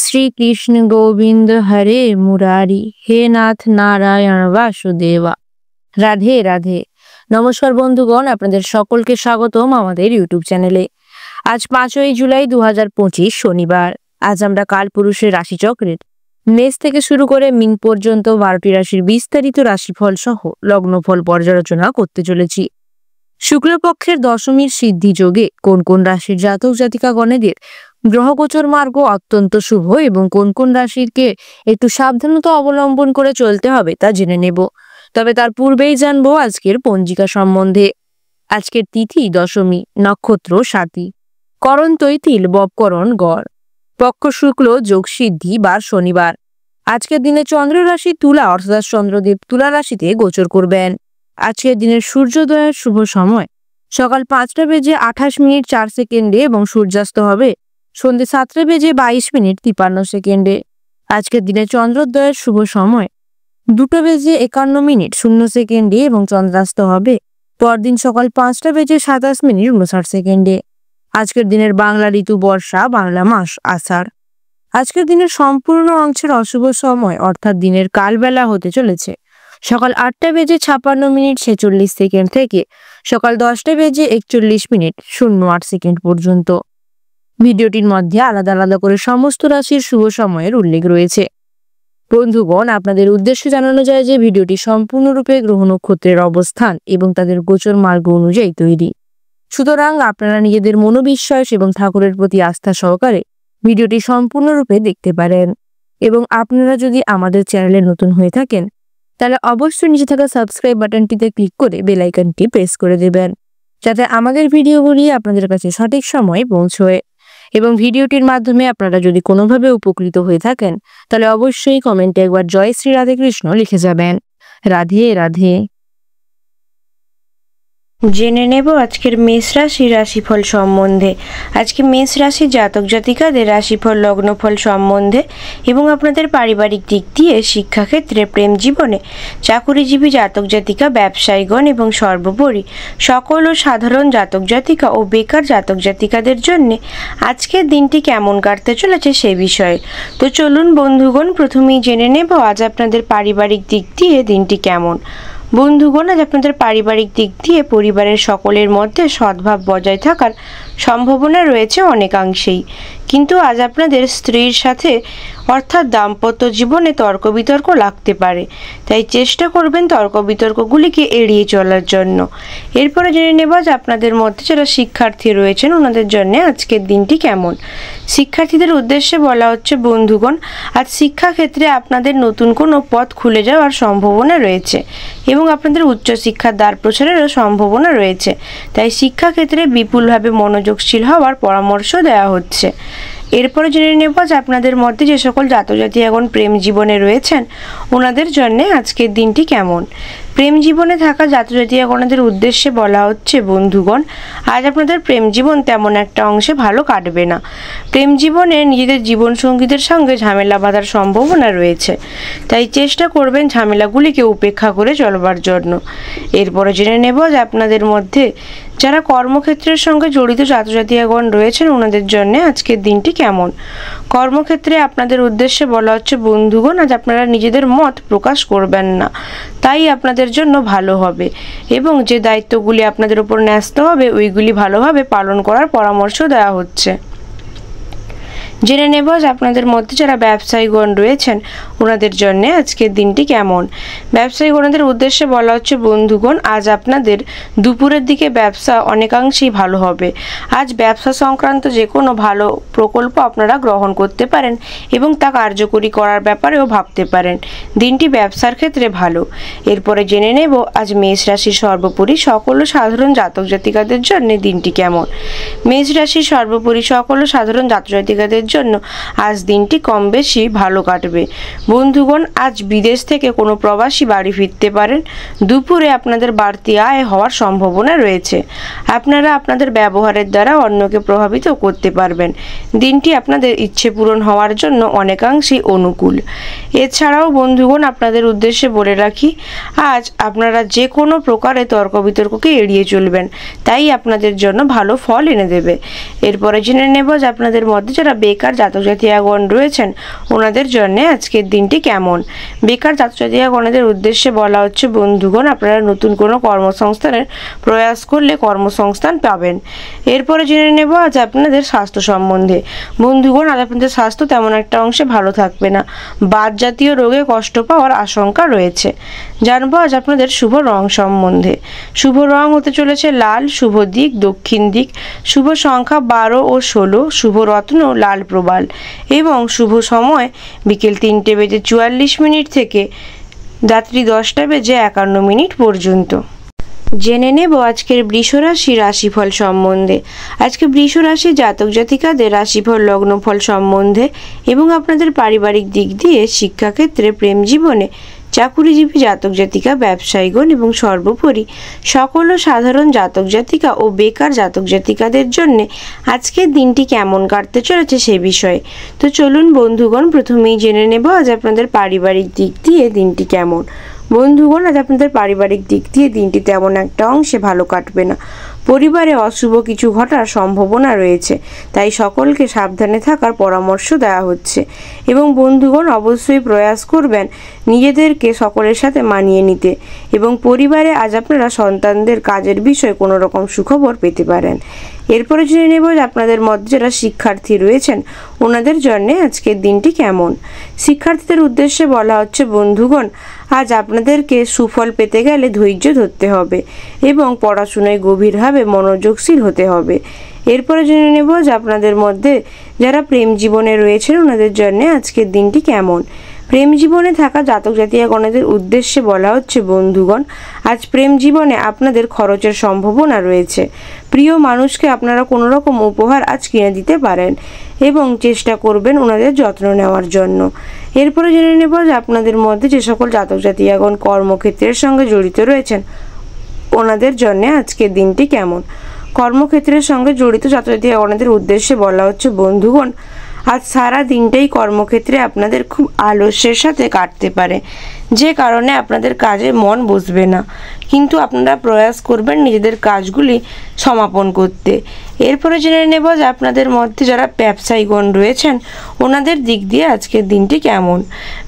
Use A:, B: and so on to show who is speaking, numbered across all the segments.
A: শ্রী কৃষ্ণ গোবিন্দ হরে মুরারি, হে নাথ নারায়ণ বাসুদেবা। রাধে রাধে। নমস্কার বন্ধুগণ, আপনাদের সকলকে স্বাগতম আমাদের ইউটিউব চ্যানেলে। আজ 5ই জুলাই 2025 শনিবার। আজ আমরা কালপুরুষের রাশিচক্রের মেষ থেকে শুরু করে মিন পর্যন্ত 12টি রাশির বিস্তারিত রাশিফল সহ লগ্নফল পর্যালোচনা করতে চলেছি। শুক্লপক্ষের দশমীর সিদ্ধি যোগে কোন কোন রাশির জাতক জাতিকাগণেদের গ্রহগোচর মার্গ অত্যন্ত শুভ এবং কোন কোন রাশিকে একটু সাবধানতা অবলম্বন করে চলতে হবে তা জেনে নেব। তবে তার পূর্বেই জানবো আজকের পঞ্জিকা সম্বন্ধে। আজকের তিথি দশমী, নক্ষত্র স্বাতী, করণ তৈতিল, ববকরণ গড়, পক্ষ শুক্ল, যোগ সিদ্ধি, বার শনিবার। আজকের দিনে চন্দ্র রাশি তুলা অর্থাৎ চন্দ্রদেব তুলা রাশিতে গোচর করবেন। আজকের দিনের সূর্যোদয়ের শুভ সময় সকাল 5:28 এবং সূর্যাস্ত হবে সন্ধ্যে 7:22 আজকের দিনে চন্দ্রোদয়ের শুভ সময় 2:51 এবং চন্দ্রাস্ত হবে পরদিন সকাল 5:27 আজকের দিনের বাংলা ঋতু বর্ষা, বাংলা মাস আষাঢ়। আজকের দিনের সম্পূর্ণ অংশের অশুভ সময় অর্থাৎ দিনের কালবেলা হতে চলেছে সকাল 8:56 থেকে সকাল 10:41 পর্যন্ত। ভিডিওটির মধ্যে আলাদা আলাদা করে সমস্ত রাশির শুভ সময়ের উল্লেখ রয়েছে। বন্ধুগণ, আপনাদের উদ্দেশ্যে জানানো যায় যে ভিডিওটি সম্পূর্ণরূপে গ্রহ নক্ষত্রের অবস্থান এবং তাদের গোচর মার্গ অনুযায়ী তৈরি। সুতরাং আপনারা নিজেদের মনোবিশ্বাস এবং ঠাকুরের প্রতি আস্থা সহকারে ভিডিওটি সম্পূর্ণরূপে দেখতে পারেন। এবং আপনারা যদি আমাদের চ্যানেলে নতুন হয়ে থাকেন তাহলে অবশ্যই নিচে থাকা সাবস্ক্রাইব বাটনটিতে ক্লিক করে বেল আইকনটি প্রেস করে দেবেন, যাতে আমাদের ভিডিওগুলি আপনাদের কাছে সঠিক সময়ে পৌঁছয়। এবং ভিডিওটির মাধ্যমে আপনারা যদি কোনোভাবে উপকৃত হয়ে থাকেন তাহলে অবশ্যই কমেন্টে একবার জয় শ্রী রাধে কৃষ্ণ লিখে যাবেন। রাধে রাধে।
B: জেনে নেব আজকের মেষ রাশির রাশিফল সম্বন্ধে। আজকে মেষ রাশির জাতক জাতিকাদের রাশিফল লগ্নফল সম্বন্ধে এবং আপনাদের পারিবারিক দিক দিয়ে, শিক্ষাক্ষেত্রে, প্রেম জীবনে, চাকুরিজীবী জাতক জাতিকা, ব্যবসায়ীগণ এবং সর্বোপরি সকল ও সাধারণ জাতক জাতিকা ও বেকার জাতক জাতিকাদের জন্য আজকের দিনটি কেমন কাটতে চলেছে সে বিষয়ে। তো চলুন বন্ধুগণ, প্রথমেই জেনে নেব আজ আপনাদের পারিবারিক দিক দিয়ে দিনটি কেমন। বন্ধুগণ, আজ আপনাদের পারিবারিক দিক দিয়ে পরিবারের সকলের মধ্যে সদ্ভাব বজায় থাকার সম্ভাবনা রয়েছে অনেকাংশেই, কিন্তু আজ আপনাদের স্ত্রীর সাথে অর্থাৎ দাম্পত্য জীবনে তর্ক বিতর্ক লাগতে পারে, তাই চেষ্টা করবেন তর্ক বিতর্কগুলিকে এড়িয়ে চলার জন্য। এরপরে জেনে নেব যে আপনাদের মধ্যে যারা শিক্ষার্থী রয়েছেন ওনাদের জন্য আজকের দিনটি কেমন। শিক্ষার্থীদের উদ্দেশ্যে বলা হচ্ছে, বন্ধুগণ, আজ শিক্ষাক্ষেত্রে আপনাদের নতুন কোনো পথ খুলে যাওয়ার সম্ভাবনা রয়েছে এবং আপনাদের উচ্চশিক্ষার দ্বার প্রসারেরও সম্ভাবনা রয়েছে, তাই শিক্ষাক্ষেত্রে বিপুলভাবে মনোযোগশীল হওয়ার পরামর্শ দেওয়া হচ্ছে। এরপরে জেনে নেব যে আপনাদের মধ্যে যে সকল জাতক জাতিকাগণ প্রেম জীবনে রয়েছেন ওনাদের জন্য আজকের দিনটি কেমন। প্রেম জীবনে থাকা জাতক জাতিকাগণদের উদ্দেশ্যে বলা হচ্ছে, বন্ধুগণ, আজ আপনাদের প্রেম জীবন তেমন একটা অংশে ভালো কাটবে না। প্রেম জীবনে নিজেদের জীবনসঙ্গীদের সঙ্গে ঝামেলা বাঁধার সম্ভাবনা রয়েছে, তাই চেষ্টা করবেন ঝামেলাগুলিকে উপেক্ষা করে চলবার জন্য। এরপরে জেনে নেব যে আপনাদের মধ্যে যারা কর্মক্ষেত্রের সঙ্গে জড়িত জাতক জাতিকাগণ রয়েছেন ওনাদের জন্য আজকের দিনটি কেমন। কর্মক্ষেত্রে আপনাদের উদ্দেশ্যে বলা হচ্ছে, বন্ধুগণ, আজ আপনারা নিজেদের মত প্রকাশ করবেন না, তাই আপনাদের জন্য ভালো হবে এবং যে দায়িত্বগুলি আপনাদের উপর ন্যস্ত হবে ওইগুলি ভালোভাবে পালন করার পরামর্শ দেওয়া হচ্ছে। জেনে নেব যে আপনাদের মধ্যে যারা ব্যবসায়ীগণ রয়েছেন ওনাদের জন্য আজকের দিনটি কেমন। ব্যবসায়ীগণদের উদ্দেশ্যে বলা হচ্ছে, বন্ধুগণ, আজ আপনাদের দুপুরের দিকে ব্যবসা অনেকাংশেই ভালো হবে। আজ ব্যবসা সংক্রান্ত যে কোনো ভালো প্রকল্প আপনারা গ্রহণ করতে পারেন এবং তা কার্যকরী করার ব্যাপারেও ভাবতে পারেন। দিনটি ব্যবসার ক্ষেত্রে ভালো। এরপরে জেনে নেব আজ মেষ রাশির সর্বোপরি সকল সাধারণ জাতক জাতিকাদের জন্য দিনটি কেমন। মেষ রাশির সর্বোপরি সকল সাধারণ জাতক জাতিকাদের জন্য আজ দিনটি কম বেশি ভালো কাটবে। বন্ধুগণ, আজ বিদেশ থেকে কোনো প্রবাসী বাড়ি ফিরতে পারেন। দুপুরে আপনাদের বাড়তি আয় হওয়ার সম্ভাবনা রয়েছে। আপনারা আপনাদের ব্যবহারের দ্বারা অন্যকে প্রভাবিত করতে পারবেন। দিনটি আপনাদের ইচ্ছে পূরণ হওয়ার জন্য অনেকাংশেই অনুকূল। এছাড়াও বন্ধুগণ, আপনাদের উদ্দেশ্যে বলে রাখি, আজ আপনারা যে কোনো প্রকারে তর্ক বিতর্ককে এড়িয়ে চলবেন, তাই আপনাদের জন্য ভালো ফল এনে দেবে। এরপরে জেনে নেব যে আপনাদের মধ্যে যারা বেকার জাতক জাতিকাগণ রয়েছেন ওনাদের জন্য আজকের দিনটি কেমন। বেকার জাতক জাতিকাগণের উদ্দেশ্যে বলা হচ্ছে, বন্ধুগণ আপনারা নতুন কোনো কর্মসংস্থানের প্রয়াস করলে কর্মসংস্থান পাবেন। এরপরে জেনে নেব আজ আপনাদের স্বাস্থ্য সম্বন্ধে। বন্ধুগণ আজ আপনাদের স্বাস্থ্য তেমন একটা অংশে ভালো থাকবে না, বাত জাতীয় রোগে কষ্ট পাওয়ার আশঙ্কা রয়েছে। জানবো আজ আপনাদের শুভ রং সম্বন্ধে। শুভ রং হতে চলেছে লাল, শুভ দিক দক্ষিণ দিক, শুভ সংখ্যা 12 ও 16, শুভ রত্ন লাল প্রবাল এবং শুভ সময় বিকেল 3:44 থেকে রাত্রি 10:51 পর্যন্ত। জেনে নেব আজকের বৃষ রাশি রাশিফল সম্বন্ধে। আজকে বৃষ রাশি জাতক জাতিকাদের রাশিফল লগ্নফল সম্বন্ধে এবং আপনাদের পারিবারিক দিক দিয়ে, শিক্ষাক্ষেত্রে, প্রেম জীবনে, চাকুরিজীবী জাতক জাতিকা, ব্যবসায়ীগণ এবং সর্বোপরি সকল সাধারণ জাতক জাতিকা ও বেকার জাতক জাতিকাদের জন্য আজকের দিনটি কেমন কাটতে চলেছে সে বিষয়ে। তো চলুন বন্ধুগণ প্রথমেই জেনে নেব আজ আপনাদের পারিবারিক দিক দিয়ে দিনটি কেমন। বন্ধুগণ আজ আপনাদের পারিবারিক দিক দিয়ে দিনটি তেমন একটা অংশে ভালো কাটবে না। পরিবারে অশুভ কিছু ঘটার সম্ভাবনা রয়েছে, তাই সকলকে সাবধানে থাকার পরামর্শ দেওয়া হচ্ছে এবং বন্ধুগণ অবশ্যই প্রয়াস করবেন নিজেদেরকে সকলের সাথে মানিয়ে নিতে এবং পরিবারে আজ আপনারা সন্তানদের কাজের বিষয়ে কোনো রকম সুখবর পেতে পারেন। এরপরে জেনে নেব যে আপনাদের মধ্যে যারা শিক্ষার্থী রয়েছেন ওনাদের জন্য আজকের দিনটি কেমন। শিক্ষার্থীদের উদ্দেশ্যে বলা হচ্ছে, বন্ধুগণ আজ আপনাদেরকে সুফল পেতে গেলে ধৈর্য ধরতে হবে এবং পড়াশোনায় গভীরভাবে মনোযোগশীল হতে হবে। এরপরে জেনে নেব যে আপনাদের মধ্যে যারা প্রেম জীবনে রয়েছেন ওনাদের জন্য আজকের দিনটি কেমন। প্রেম জীবনে থাকা জাতক জাতিকাগণের উদ্দেশ্যে বলা হচ্ছে, বন্ধুগণ আজ প্রেম জীবনে আপনাদের খরচের সম্ভাবনা রয়েছে। প্রিয় মানুষকে আপনারা কোনো রকম উপহার আজ কিনে দিতে পারেন এবং চেষ্টা করবেন ওনাদের যত্ন নেওয়ার জন্য। এরপরে জেনে নেব যে আপনাদের মধ্যে যে সকল জাতক জাতিকাগণ কর্মক্ষেত্রের সঙ্গে জড়িত রয়েছেন ওনাদের জন্য আজকের দিনটি কেমন। কর্মক্ষেত্রের সঙ্গে জড়িত জাতক জাতিকাগণের উদ্দেশ্যে বলা হচ্ছে, বন্ধুগণ আজ সারা দিনটাই কর্মক্ষেত্রে আপনাদের খুব আলস্যের সাথে কাটতে পারে, যে কারণে আপনাদের কাজে মন বসবে না, কিন্তু আপনারা প্রয়াস করবেন নিজেদের কাজগুলি সমাপন করতে। এরপরে জেনে নেব যে আপনাদের মধ্যে যারা ব্যবসায়ীগণ রয়েছেন ওনাদের দিক দিয়ে আজকের দিনটি কেমন।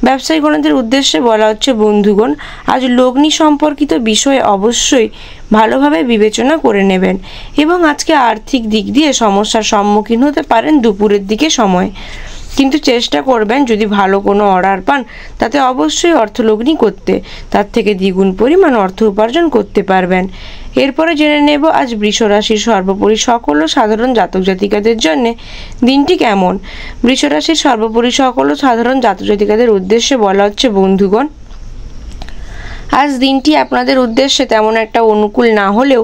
B: ব্যবসায়ীগণদের উদ্দেশ্যে বলা হচ্ছে, বন্ধুগণ আজ লগ্নি সম্পর্কিত বিষয়ে অবশ্যই ভালোভাবে বিবেচনা করে নেবেন এবং আজকে আর্থিক দিক দিয়ে সমস্যার সম্মুখীন হতে পারেন দুপুরের দিকে সময়, কিন্তু চেষ্টা করবেন যদি ভালো কোনো অর্ডার পান তাতে অবশ্যই অর্থলগ্নি করতে, তার থেকে দ্বিগুণ পরিমাণ অর্থ উপার্জন করতে পারবেন। এরপরে জেনে নেব আজ বৃষ রাশির সর্বোপরি সকল সাধারণ জাতক জাতিকাদের জন্য দিনটি কেমন। বৃষ রাশির সর্বোপরি সকল সাধারণ জাতক জাতিকাদের উদ্দেশ্যে বলা হচ্ছে, বন্ধুগণ আজ দিনটি আপনাদের উদ্দেশ্যে তেমন একটা অনুকূল না হলেও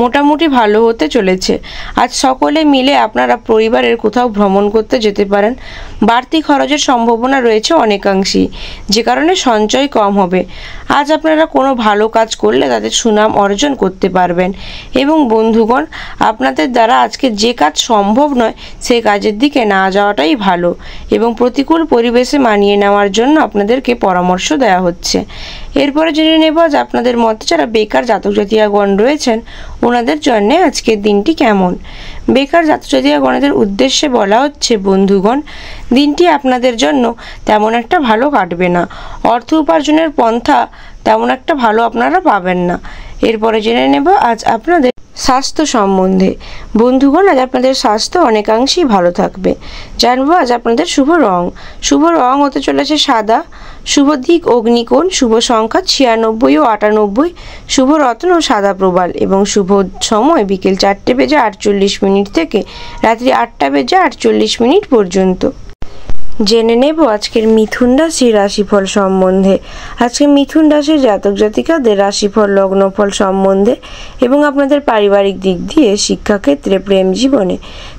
B: মোটামুটি ভালো হতে চলেছে। আজ সকলে মিলে আপনারা পরিবারের কোথাও ভ্রমণ করতে যেতে পারেন। বাড়তি খরচের সম্ভাবনা রয়েছে অনেকাংশেই, যে কারণে সঞ্চয় কম হবে। আজ আপনারা কোনো ভালো কাজ করলে তাদের সুনাম অর্জন করতে পারবেন এবং বন্ধুগণ আপনাদের দ্বারা আজকে যে কাজ সম্ভব নয় সেই কাজের দিকে না যাওয়াটাই ভালো এবং প্রতিকূল পরিবেশে মানিয়ে নেওয়ার জন্য আপনাদেরকে পরামর্শ দেওয়া হচ্ছে। এরপরে জেনে নেব যে আপনাদের মধ্যে যারা বেকার জাতক জাতিকাগণ রয়েছেন ওনাদের জন্য আজকের দিনটি কেমন। বেকার জাতক জাতিকাগণের উদ্দেশ্যে বলা হচ্ছে, বন্ধুগণ দিনটি আপনাদের জন্য তেমন একটা ভালো কাটবে না। অর্থ উপার্জনের পন্থা তেমন একটা ভালো আপনারা পাবেন না। এরপরে জেনে নেব আজ আপনাদের স্বাস্থ্য সম্বন্ধে। বন্ধুগণ আজ আপনাদের স্বাস্থ্য অনেকাংশেই ভালো থাকবে। জানবো আজ আপনাদের শুভ রং। শুভ রং হতে চলেছে সাদা, শুভ দিক অগ্নিকোণ, শুভ সংখ্যা 96 ও 98, শুভ রত্ন সাদা প্রবাল এবং শুভ সময় বিকেল 4:48 থেকে রাত্রি 8:48 পর্যন্ত। জেনে নেব আজকের মিথুন রাশির রাশিফল সম্বন্ধে। আজকে মিথুন রাশির জাতক জাতিকাদের রাশিফল লগ্নফল সম্বন্ধে এবং আপনাদের পারিবারিক দিক দিয়ে, শিক্ষাক্ষেত্রে, প্রেম জীবনে,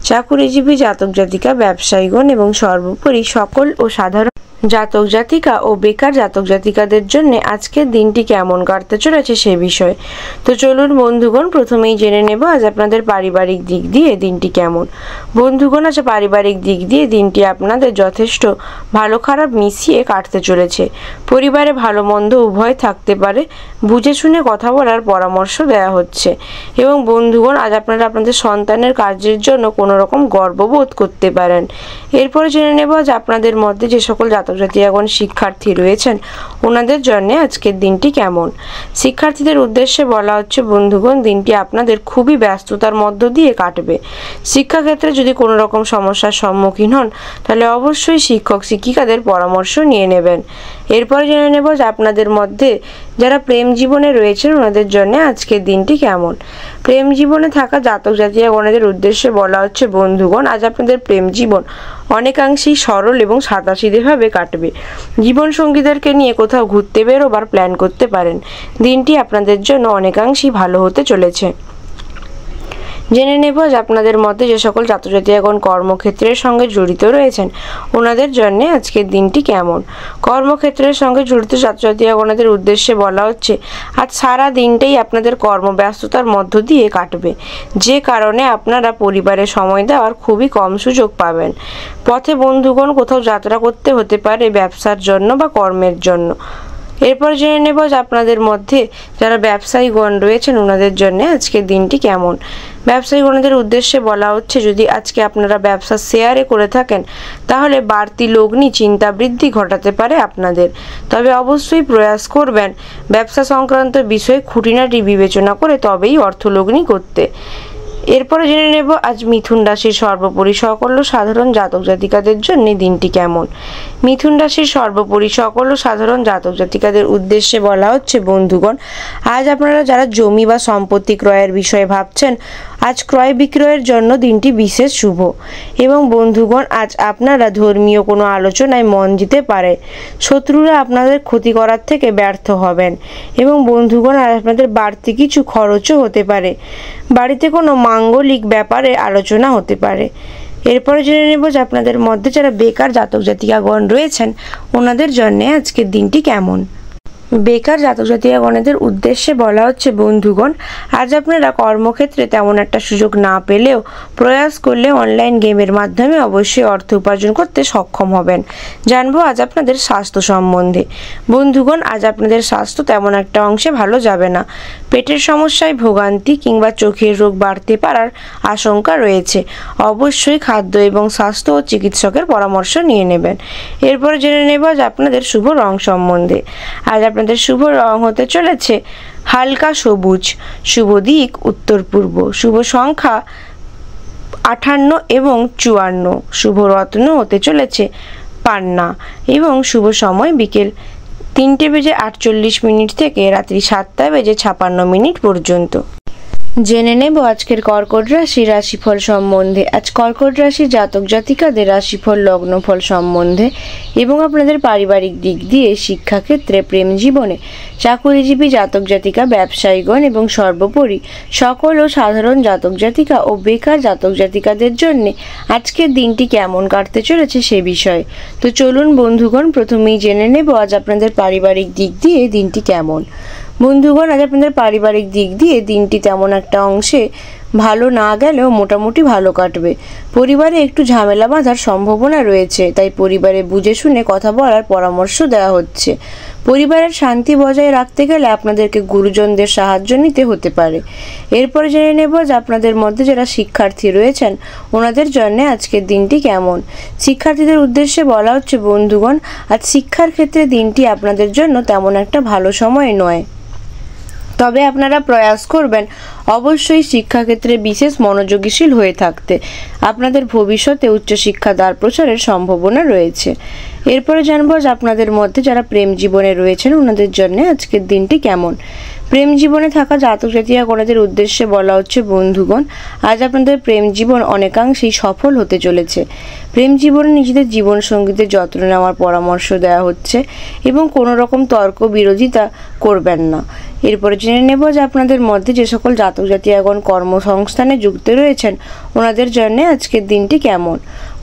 B: চাকুরিজীবী জাতক জাতিকা, ব্যবসায়ীগণ এবং সর্বোপরি সকল ও সাধারণ জাতক জাতিকা ও বেকার জাতক জাতিকাদের জন্য আজকের দিনটি কেমন কাটতে চলেছে সে বিষয়ে। তো চলুন বন্ধুগণ, প্রথমেই জেনে নেব আজ আপনাদের পারিবারিক দিক দিয়ে দিনটি কেমন। বন্ধুগণ, আজ পারিবারিক দিক দিয়ে দিনটি আপনাদের যথেষ্ট ভালো খারাপ মিশিয়ে কাটতে চলেছে। পরিবারে ভালো মন্দ উভয় থাকতে পারে, বুঝে শুনে কথা বলার পরামর্শ দেওয়া হচ্ছে। এবং বন্ধুগণ, আজ আপনারা আপনাদের সন্তানের কাজের জন্য কোনো রকম গর্ববোধ করতে পারেন। এরপরে জেনে নেব আজ আপনাদের মধ্যে যে সকল জাতক জাতিকাগণ শিক্ষার্থী রয়েছেন ওনাদের জন্য আজকের দিনটি কেমন। শিক্ষার্থীদের উদ্দেশ্যে বলা হচ্ছে বন্ধুগণ, দিনটি আপনাদের খুবই ব্যস্ততার মধ্য দিয়ে কাটবে। শিক্ষাক্ষেত্রে যদি কোনো রকম সমস্যার সম্মুখীন হন তাহলে অবশ্যই শিক্ষক শিক্ষিকাদের পরামর্শ নিয়ে নেবেন। এরপরে জেনে নেব যে আপনাদের মধ্যে যারা প্রেম জীবনে রয়েছেন ওনাদের জন্য আজকের দিনটি কেমন। প্রেম জীবনে থাকা জাতক জাতিকাগণের উদ্দেশ্যে বলা হচ্ছে বন্ধুগণ, আজ আপনাদের প্রেম জীবন অনেকাংশেই সরল এবং সাদাসিধেভাবে কাটবে। জীবন সঙ্গীদেরকে নিয়ে কোথাও ঘুরতে বেরোবার প্ল্যান করতে পারেন। দিনটি আপনাদের জন্য অনেকাংশেই ভালো হতে চলেছে। জেনে নেব যে আপনাদের মধ্যে যে সকল জাতক জাতিকাগণ কর্মক্ষেত্রের সঙ্গে জড়িত রয়েছেন ওনাদের জন্য আজকের দিনটি কেমন। কর্মক্ষেত্রের সঙ্গে জড়িত জাতক জাতিকাগণের উদ্দেশ্যে বলা হচ্ছে আজ সারা দিনটাই আপনাদের কর্মব্যস্ততার মধ্য দিয়ে কাটবে, যে কারণে আপনারা পরিবারে সময় দেওয়ার খুবই কম সুযোগ পাবেন। পথে বন্ধুগণ কোথাও যাত্রা করতে হতে পারে ব্যবসার জন্য বা কর্মের জন্য। এরপর জেনে নেব যে আপনাদের মধ্যে যারা ব্যবসায়ীগণ রয়েছেন ওনাদের জন্য আজকের দিনটি কেমন। ব্যবসায়ীগণদের উদ্দেশ্যে বলা হচ্ছে যদি আজকে আপনারা ব্যবসা শেয়ারে করে থাকেন তাহলে বাড়তি লগ্নি চিন্তা বৃদ্ধি ঘটাতে পারে আপনাদের। তবে অবশ্যই প্রয়াস করবেন ব্যবসা সংক্রান্ত বিষয়ে খুঁটিনাটি বিবেচনা করে তবেই অর্থলগ্নি করতে। এরপরে জেনে নেব আজ মিথুন রাশির সর্বোপরি সকল সাধারণ জাতক জাতিকাদের জন্য দিনটি কেমন। মিথুন রাশির সর্বোপরি সকল সাধারণ জাতক জাতিকাদের উদ্দেশ্যে বলা হচ্ছে বন্ধুগণ, আজ আপনারা যারা জমি বা সম্পত্তি ক্রয়ের বিষয়ে ভাবছেন আজ ক্রয় বিক্রয়ের জন্য দিনটি বিশেষ শুভ। এবং বন্ধুগণ, আজ আপনারা ধর্মীয় কোনো আলোচনায় মন দিতে পারে। শত্রুরা আপনাদের ক্ষতি করার থেকে ব্যর্থ হবেন। এবং বন্ধুগণ, আজ আপনাদের বাড়তি কিছু খরচও হতে পারে। বাড়িতে কোনো মাঙ্গলিক ব্যাপারে আলোচনা হতে পারে। এরপরে জেনে নেব যে আপনাদের মধ্যে যারা বেকার জাতক জাতিকাগণ রয়েছেন ওনাদের জন্য আজকের দিনটি কেমন। বেকার জাতক জাতিকাগণের উদ্দেশ্যে বলা হচ্ছে বন্ধুগণ, আজ আপনারা কর্মক্ষেত্রে তেমন একটা সুযোগ না পেলেও প্রয়াস করলে অনলাইন গেমের মাধ্যমে অবশ্যই অর্থ উপার্জন করতে সক্ষম হবেন। জানবো আজ আপনাদের স্বাস্থ্য সম্বন্ধে। বন্ধুগণ, আজ আপনাদের স্বাস্থ্য তেমন একটা অংশে ভালো যাবে না। পেটের সমস্যায় ভোগান্তি কিংবা চোখের রোগ বাড়তে পারার আশঙ্কা রয়েছে। অবশ্যই খাদ্য এবং স্বাস্থ্য ও চিকিৎসকের পরামর্শ নিয়ে নেবেন। এরপরে জেনে নেব আজ আপনাদের শুভ রং সম্বন্ধে। আজ আপনাদের শুভ রং হতে চলেছে হালকা সবুজ, শুভ দিক উত্তর পূর্ব, শুভ সংখ্যা 58 এবং 54, শুভ রত্ন হতে চলেছে পান্না এবং শুভ সময় বিকেল 3:48 থেকে রাত্রি 7:56 পর্যন্ত। জেনে নেব আজকের কর্কট রাশির রাশিফল সম্বন্ধে। আজ কর্কট রাশির জাতক জাতিকাদের রাশিফল লগ্নফল সম্বন্ধে এবং আপনাদের পারিবারিক দিক দিয়ে শিক্ষাক্ষেত্রে, প্রেম জীবনে, চাকুরিজীবী জাতক জাতিকা, ব্যবসায়ীগণ এবং সর্বোপরি সকল ও সাধারণ জাতক জাতিকা ও বেকার জাতক জাতিকাদের জন্য আজকের দিনটি কেমন কাটতে চলেছে সে বিষয়ে। তো চলুন বন্ধুগণ, প্রথমেই জেনে নেব আজ আপনাদের পারিবারিক দিক দিয়ে দিনটি কেমন। বন্ধুগণ, আজ আপনাদের পারিবারিক দিক দিয়ে দিনটি তেমন একটা অংশে ভালো না গেলেও মোটামুটি ভালো কাটবে। পরিবারে একটু ঝামেলা বাঁধার সম্ভাবনা রয়েছে, তাই পরিবারে বুঝে শুনে কথা বলার পরামর্শ দেওয়া হচ্ছে। পরিবারের শান্তি বজায় রাখতে গেলে আপনাদেরকে গুরুজনদের সাহায্য নিতে হতে পারে। এরপরে জেনে নেব যে আপনাদের মধ্যে যারা শিক্ষার্থী রয়েছেন ওনাদের জন্য আজকের দিনটি কেমন। শিক্ষার্থীদের উদ্দেশ্যে বলা হচ্ছে বন্ধুগণ, আজ শিক্ষার ক্ষেত্রে দিনটি আপনাদের জন্য তেমন একটা ভালো সময় নয়। তবে আপনারা প্রয়াস করবেন অবশ্যই শিক্ষাক্ষেত্রে বিশেষ মনোযোগীশীল হয়ে থাকতে। আপনাদের ভবিষ্যতে উচ্চশিক্ষা দ্বার প্রচারের সম্ভাবনা রয়েছে। এরপরে জানবো যে আপনাদের মধ্যে যারা প্রেম জীবনে রয়েছেন ওনাদের জন্য আজকের দিনটি কেমন। প্রেম জীবনে থাকা জাতক জাতিকাগণের উদ্দেশ্যে বলা হচ্ছে বন্ধুগণ, আজ আপনাদের প্রেম জীবন অনেকাংশেই সফল হতে চলেছে। প্রেম জীবনে নিজেদের জীবন সঙ্গীদের যত্ন নেওয়ার পরামর্শ দেওয়া হচ্ছে এবং কোনো রকম তর্ক বিরোধিতা করবেন না। এরপরে জেনে নেব যে আপনাদের মধ্যে যে সকল জাতক জাতক জাতিকাগণ কর্মসংস্থানে যুক্ত রয়েছেন ওনাদের জন্য আজকের দিনটি কেমন।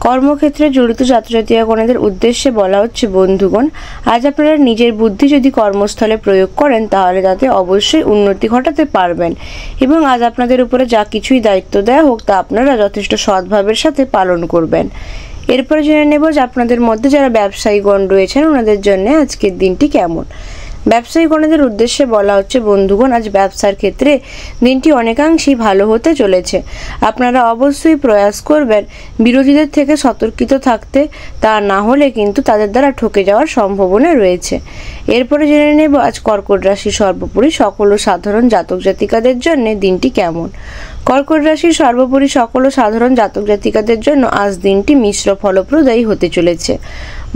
B: কর্মক্ষেত্রে জড়িত জাতক জাতিকাগণের উদ্দেশ্যে বলা হচ্ছে বন্ধুগণ, আজ আপনারা নিজের বুদ্ধি যদি কর্মস্থলে প্রয়োগ করেন তাহলে তাতে অবশ্যই উন্নতি ঘটাতে পারবেন এবং আজ আপনাদের উপরে যা কিছুই দায়িত্ব দেওয়া হোক তা আপনারা যথেষ্ট সৎভাবের সাথে পালন করবেন। এরপরে জেনে নেব যে আপনাদের মধ্যে যারা ব্যবসায়ীগণ রয়েছেন ওনাদের জন্য আজকের দিনটি কেমন। ব্যবসায়ীগণদের উদ্দেশ্যে বলা হচ্ছে বন্ধুগণ, আজ ব্যবসার ক্ষেত্রে দিনটি অনেকাংশেই ভালো হতে চলেছে। আপনারা অবশ্যই প্রয়াস করবেন বিরোধীদের থেকে সতর্কিত থাকতে, তা না হলে কিন্তু তাদের দ্বারা ঠকে যাওয়ার সম্ভাবনা রয়েছে। এরপরে জেনে নেব আজ কর্কট রাশির সর্বোপরি সকল ও সাধারণ জাতক জাতিকাদের জন্য দিনটি কেমন। কর্কট রাশির সর্বোপরি সকল ও সাধারণ জাতক জাতিকাদের জন্য আজ দিনটি মিশ্র ফলপ্রদায়ী হতে চলেছে।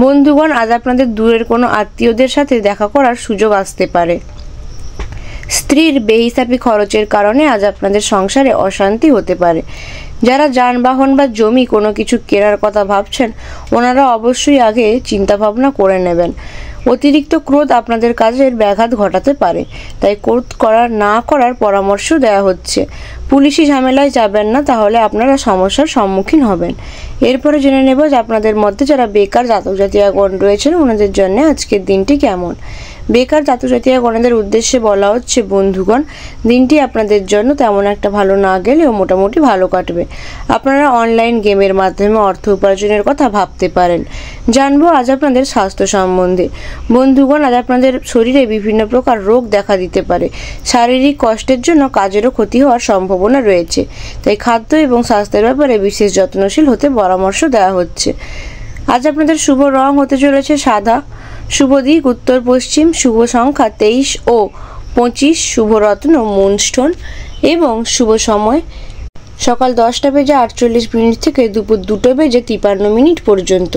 B: বন্ধুগণ, আজ আপনাদের দূরের কোনো আত্মীয়দের সাথে দেখা করার সুযোগ আসতে পারে। স্ত্রীর বেহিসাবি খরচের কারণে আজ আপনাদের সংসারে অশান্তি হতে পারে। যারা যানবাহন বা জমি কোনো কিছু কেনার কথা ভাবছেন ওনারা অবশ্যই আগে চিন্তা ভাবনা করে নেবেন। অতিরিক্ত ক্রোধ আপনাদের কাজের ব্যাঘাত ঘটাতে পারে, তাই ক্রোধ না করার পরামর্শ দেওয়া হচ্ছে। পুলিশি ঝামেলায় যাবেন না, তাহলে আপনারা সমস্যার সম্মুখীন হবেন। এরপরে জেনে নেব যে আপনাদের মধ্যে যারা বেকার জাতক জাতিকাগণ রয়েছেন ওনাদের জন্য আজকের দিনটি কেমন। বেকার জাতক জাতিকাগণদের উদ্দেশ্যে বলা হচ্ছে বন্ধুগণ, দিনটি আপনাদের জন্য তেমন একটা ভালো না গেলেও মোটামুটি ভালো কাটবে। আপনারা অনলাইন গেমের মাধ্যমে অর্থ উপার্জনের কথা ভাবতে পারেন। জানবো আজ আপনাদের স্বাস্থ্য সম্বন্ধে। বন্ধুগণ, আজ আপনাদের শরীরে বিভিন্ন প্রকার রোগ দেখা দিতে পারে। শারীরিক কষ্টের জন্য কাজেরও ক্ষতি হওয়ার সম্ভাবনা রয়েছে, তাই খাদ্য এবং স্বাস্থ্যের ব্যাপারে বিশেষ যত্নশীল হতে পরামর্শ দেওয়া হচ্ছে। আজ আপনাদের শুভ রং হতে চলেছে সাদা, শুভ দিক উত্তর পশ্চিম, শুভ সংখ্যা 23 ও 25, শুভ রত্ন মুনস্টোন এবং শুভ সময় সকাল 10:48 থেকে দুপুর 2:53 পর্যন্ত।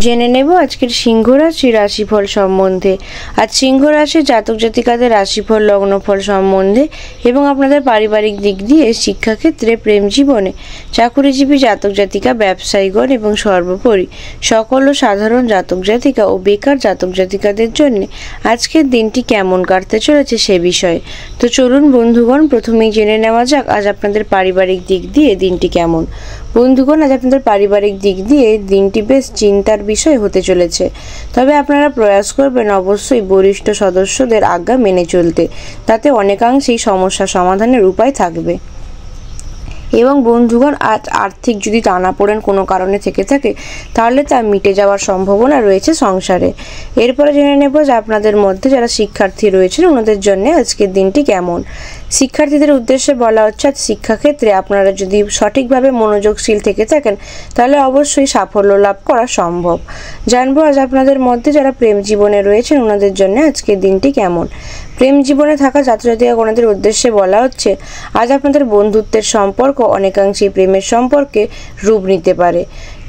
B: জেনে নেব আজকের সিংহ রাশির রাশিফল সম্বন্ধে। আজ সিংহ রাশির জাতক জাতিকাদের রাশিফল লগ্নফল সম্বন্ধে এবং আপনাদের পারিবারিক দিক দিয়ে, শিক্ষাক্ষেত্রে, প্রেম জীবনে, চাকুরিজীবী জাতক জাতিকা, ব্যবসায়ীগণ এবং সর্বোপরি সকল ও সাধারণ জাতক জাতিকা ও বেকার জাতক জাতিকাদের জন্য আজকের দিনটি কেমন কাটতে চলেছে সে বিষয়ে। তো চলুন বন্ধুগণ, প্রথমেই জেনে নেওয়া যাক আজ আপনাদের পারিবারিক দিক দিয়ে দিনটি কেমন। বন্ধুগণ, আজ আপনাদের পারিবারিক দিক দিয়ে দিনটি বেশ চিন্তার বিষয় হতে চলেছে, তবে আপনারা প্রয়াস করবেন অবশ্যই বরিষ্ঠ সদস্যদের আজ্ঞা মেনে চলতে, তাতে অনেকাংশেই সমস্যা সমাধানের উপায় থাকবে। এবং বন্ধুগণ, আজ আর্থিক যদি টানাপোড়েন কোনো কারণে থেকে থাকে তাহলে তা মিটে যাওয়ার সম্ভাবনা রয়েছে সংসারে। এরপরে জেনে নেব যে আপনাদের মধ্যে যারা শিক্ষার্থী রয়েছেন ওনাদের জন্য আজকের দিনটি কেমন। শিক্ষার্থীদের উদ্দেশ্যে বলা হচ্ছে আজ শিক্ষাক্ষেত্রে আপনারা যদি সঠিকভাবে মনোযোগশীল থেকে থাকেন তাহলে অবশ্যই সাফল্য লাভ করা সম্ভব। জানবো আজ আপনাদের মধ্যে যারা প্রেম জীবনে রয়েছেন ওনাদের জন্য আজকের দিনটি কেমন। প্রেম জীবনে থাকা ছাত্রছাত্রীগণদের উদ্দেশ্যে বলা হচ্ছে আজ আপনাদের বন্ধুত্বের সম্পর্ক অনেকাংশেই প্রেমের সম্পর্কে রূপ নিতে পারে।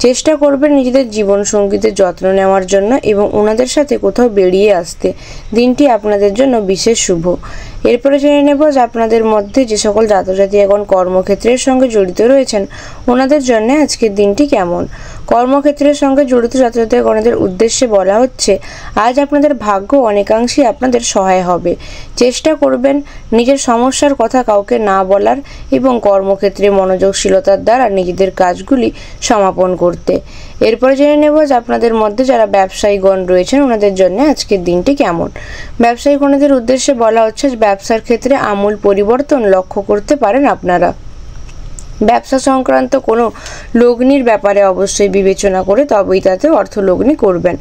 B: চেষ্টা করবেন নিজেদের জীবন সঙ্গীদের যত্ন নেওয়ার জন্য এবং ওনাদের সাথে কোথাও বেরিয়ে আসতে। দিনটি আপনাদের জন্য বিশেষ শুভ। এরপরে জেনে নেব যে আপনাদের মধ্যে যে সকল জাতক জাতিকাগণ কর্মক্ষেত্রের সঙ্গে জড়িত রয়েছেন ওনাদের জন্য আজকের দিনটি কেমন। কর্মক্ষেত্রের সঙ্গে জড়িত জাতক জাতিকাগণদের উদ্দেশ্যে বলা হচ্ছে আজ আপনাদের ভাগ্য অনেকাংশেই আপনাদের সহায় হবে। চেষ্টা করবেন নিজের সমস্যার কথা কাউকে না বলার এবং কর্মক্ষেত্রে মনোযোগশীলতার দ্বারা নিজেদের কাজগুলি সমাপন করতে। এরপরে জেনে নেব যে আপনাদের মধ্যে যারা ব্যবসায়ীগণ রয়েছেন ওনাদের জন্য আজকের দিনটি কেমন। ব্যবসায়ীগণদের উদ্দেশ্যে বলা হচ্ছে ব্যবসার ক্ষেত্রে আমূল পরিবর্তন লক্ষ্য করতে পারেন আপনারা। ব্যবসা সংক্রান্ত কোনো লগ্নির ব্যাপারে অবশ্যই বিবেচনা করে তবেই তাতে অর্থ লগ্নি করবেন।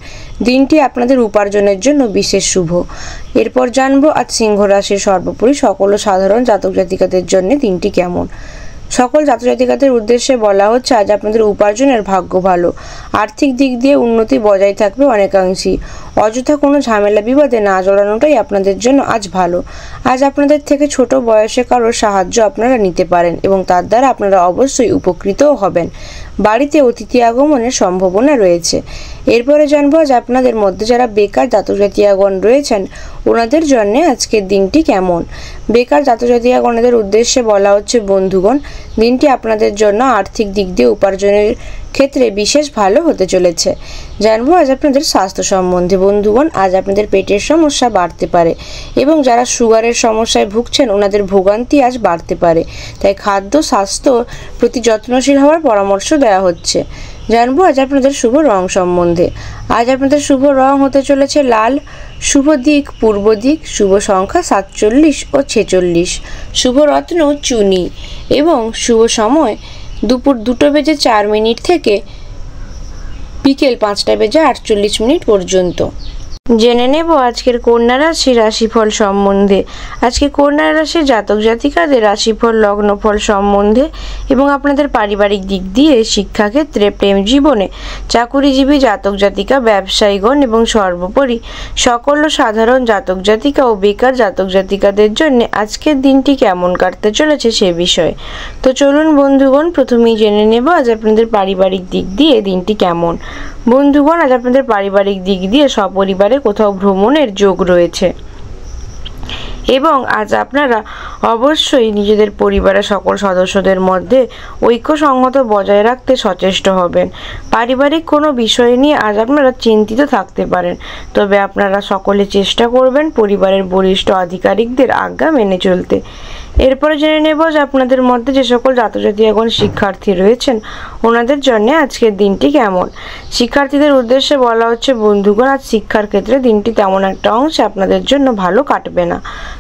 B: দিনটি আপনাদের উপার্জনের জন্য বিশেষ শুভ। এরপর জানবো আজ সিংহ রাশির সর্বোপরি সকল সাধারণ জাতক জাতিকাদের জন্য দিনটি কেমন। সকল জাতক জাতিকাদের উদ্দেশ্যে বলা হচ্ছে আজ আপনাদের উপার্জনের ভাগ্য ভালো। আর্থিক দিক দিয়ে উন্নতি বজায় থাকবে অনেকাংশেই। অযথা কোনো ঝামেলা বিবাদে না জড়ানোটাই আপনাদের জন্য আজ ভালো। আজ আপনাদের থেকে ছোট বয়সে কারোর সাহায্য আপনারা নিতে পারেন এবং তার দ্বারা আপনারা অবশ্যই উপকৃতও হবেন। বাড়িতে অতিথি আগমনের সম্ভাবনা রয়েছে। এরপরে জানবো আজ আপনাদের মধ্যে যারা বেকার জাতক জাতিকাগণ রয়েছেন ওনাদের জন্য আজকের দিনটি কেমন। বেকার জাতক জাতিকাগণদের উদ্দেশ্যে বলা হচ্ছে বন্ধুগণ, দিনটি আপনাদের জন্য আর্থিক দিক দিয়ে উপার্জনের ক্ষেত্রে বিশেষ ভালো হতে চলেছে। জানবো আজ আপনাদের স্বাস্থ্য সম্বন্ধে। বন্ধুগণ, আজ আপনাদের পেটের সমস্যা বাড়তে পারে এবং যারা সুগারের সমস্যায় ভুগছেন ওনাদের ভোগান্তি আজ বাড়তে পারে, তাই খাদ্য স্বাস্থ্য প্রতি যত্নশীল হওয়ার পরামর্শ দেওয়া হচ্ছে। জানবো আজ আপনাদের শুভ রং সম্বন্ধে। আজ আপনাদের শুভ রং হতে চলেছে লাল, শুভ দিক পূর্ব দিক, শুভ সংখ্যা 47 ও 46, শুভ রত্ন চুনি এবং শুভ সময় দুপুর 2:04 থেকে বিকেল 5:48 পর্যন্ত। জেনে নেব আজকের কন্যা রাশি রাশিফল সম্বন্ধে। আজকে কন্যা রাশির জাতক জাতিকাদের রাশিফল লগ্নফল সম্বন্ধে এবং আপনাদের পারিবারিক দিক দিয়ে, শিক্ষাক্ষেত্রে, প্রেম জীবনে, চাকুরিজীবী জাতক জাতিকা, ব্যবসায়ীগণ এবং সর্বোপরি সকল সাধারণ জাতক জাতিকা ও বেকার জাতক জাতিকাদের জন্য আজকের দিনটি কেমন কাটতে চলেছে সে বিষয়ে। তো চলুন বন্ধুগণ, প্রথমেই জেনে নেব আজ আপনাদের পারিবারিক দিক দিয়ে দিনটি কেমন। বন্ধুগণ, আজ আপনাদের পারিবারিক দিক দিয়ে সপরিবারে কোথাও ভ্রমণের যোগ রয়েছে এবং আজ আপনারা অবশ্যই নিজেদের পরিবারের সকল সদস্যদের মধ্যে ঐক্যসংহত বজায় রাখতে সচেষ্ট হবেন। পারিবারিক কোনো বিষয় নিয়ে আজ আপনারা চিন্তিত থাকতে পারেন, তবে আপনারা সকলে চেষ্টা করবেন পরিবারের বরিষ্ঠ আধিকারিকদের আজ্ঞা মেনে চলতে। এরপরে জেনে নেব যে আপনাদের মধ্যে যে সকল জাতজাতি এখন শিক্ষার্থী রয়েছেন ওনাদের জন্য আজকের দিনটি কেমন। শিক্ষার্থীদের উদ্দেশ্যে বলা হচ্ছে, বন্ধুগণ, আজ শিক্ষার ক্ষেত্রে দিনটি তেমন একটা অংশে আপনাদের জন্য ভালো কাটবে না,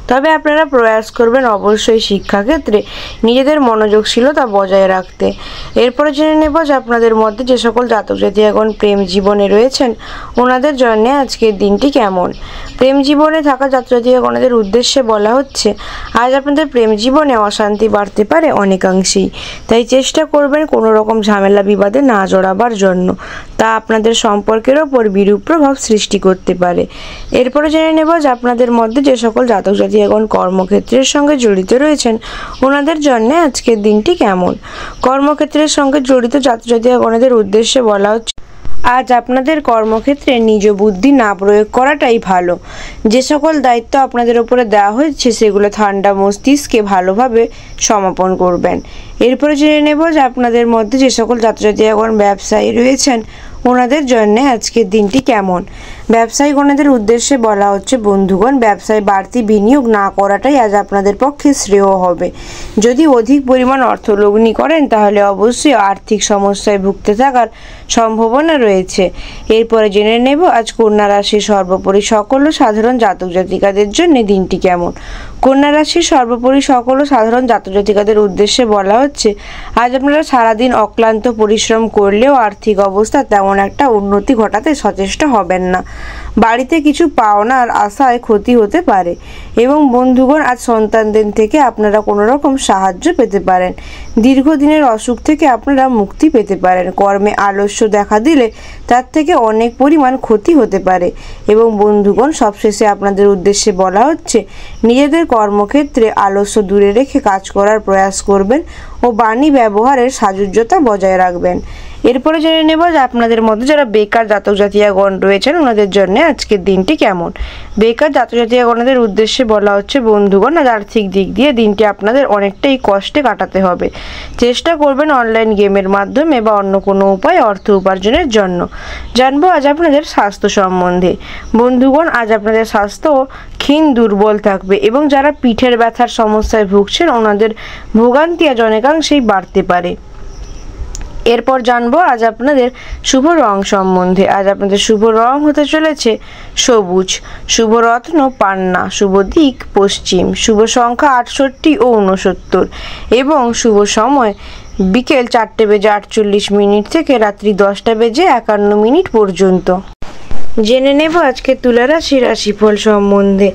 B: তবে আপনারা প্রয়াস করবেন অবশ্যই শিক্ষাক্ষেত্রে নিজেদের মনোযোগশীলতা বজায় রাখতে। এরপরে জেনে নেব যে আপনাদের মধ্যে যে সকল জাতকজাতি এখন প্রেম জীবনে রয়েছেন ওনাদের জন্য আজকের দিনটি কেমন। প্রেম জীবনে থাকা জাতজাতিগণদের উদ্দেশ্যে বলা হচ্ছে, আজ আপনাদের প্রেম জীবনে অশান্তি বাড়তে পারে অনেকাংশেই, তাই চেষ্টা করবেন কোনো রকম ঝামেলা বিবাদে না জড়াবার জন্য, তা আপনাদের সম্পর্কের ওপর বিরূপ প্রভাব সৃষ্টি করতে পারে। এরপরে জেনে নেব যে আপনাদের মধ্যে যে সকল জাতক জাতি এখন কর্মক্ষেত্রের সঙ্গে জড়িত রয়েছেন ওনাদের জন্য আজকের দিনটি কেমন। কর্মক্ষেত্রের সঙ্গে জড়িত জাতক জাতিগণদের উদ্দেশ্যে বলা হচ্ছে, আজ আপনাদের কর্মক্ষেত্রে নিজ বুদ্ধি না প্রয়োগ করাটাই ভালো। যে সকল দায়িত্ব আপনাদের উপরে দেওয়া হয়েছে সেগুলো ঠান্ডা মস্তিষ্কে ভালোভাবে সমাপন করবেন। এরপরে জেনে নেব যে আপনাদের মধ্যে যে সকল জাতজাতি এখন ব্যবসায়ী রয়েছেন ওনাদের জন্য আজকের দিনটি কেমন। ব্যবসায়ীগণদের উদ্দেশ্যে বলা হচ্ছে, বন্ধুগণ, ব্যবসায় বাড়তি বিনিয়োগ না করাটাই আজ আপনাদের পক্ষে শ্রেয় হবে। যদি অধিক পরিমাণ অর্থ লগ্নি করেন তাহলে অবশ্যই আর্থিক সমস্যায় ভুগতে থাকার সম্ভাবনা রয়েছে। এরপরে জেনে নেব আজ কন্যা রাশির সর্বোপরি সকল সাধারণ জাতক জাতিকাদের জন্য দিনটি কেমন। কন্যা রাশির সর্বোপরি সকল সাধারণ জাতক জাতিকাদের উদ্দেশ্যে বলা হচ্ছে, আজ আপনারা সারাদিন অক্লান্ত পরিশ্রম করলেও আর্থিক অবস্থা তেমন একটা উন্নতি ঘটাতে সচেষ্ট হবেন না। বাড়িতে কিছু পাওনার আশায় ক্ষতি হতে পারে এবং বন্ধুগণ, আজ সন্তানদের থেকে আপনারা কোনো রকম সাহায্য পেতে পারেন। দীর্ঘদিনের অসুখ থেকে আপনারা মুক্তি পেতে পারেন। কর্মে আলস্য দেখা দিলে তার থেকে অনেক পরিমাণ ক্ষতি হতে পারে এবং বন্ধুগণ, সবশেষে আপনাদের উদ্দেশ্যে বলা হচ্ছে, নিজেদের কর্মক্ষেত্রে আলস্য দূরে রেখে কাজ করার প্রয়াস করবেন ও বাণী ব্যবহারের সাজুজ্যতা বজায় রাখবেন। এরপরে জেনে নেব যে আপনাদের মধ্যে যারা বেকার জাতক জাতিকাগণ রয়েছেন ওনাদের জন্য আজকের দিনটি কেমন। বেকার জাতক জাতিকাগণদের উদ্দেশ্যে বলা হচ্ছে, বন্ধুগণ, আজ আর্থিক দিক দিয়ে দিনটি আপনাদের অনেকটাই কষ্টে কাটাতে হবে। চেষ্টা করবেন অনলাইন গেমের মাধ্যমে বা অন্য কোনো উপায়ে অর্থ উপার্জনের জন্য। জানবো আজ আপনাদের স্বাস্থ্য সম্বন্ধে। বন্ধুগণ, আজ আপনাদের স্বাস্থ্য ক্ষীণ দুর্বল থাকবে এবং যারা পিঠের ব্যথার সমস্যায় ভুগছেন ওনাদের ভোগান্তি আজ অনেকাংশেই বাড়তে পারে। এরপর জানবো আজ আপনাদের শুভ রং সম্বন্ধে। আজ আপনাদের শুভ রং হতে চলেছে সবুজ, শুভ রত্ন পান্না, শুভ দিক পশ্চিম, শুভ সংখ্যা 68 ও 69 এবং শুভ সময় বিকেল 4:48 থেকে রাত্রি 10:51 পর্যন্ত। জেনে নেব আজকে তুলা রাশির রাশিফল সম্বন্ধে।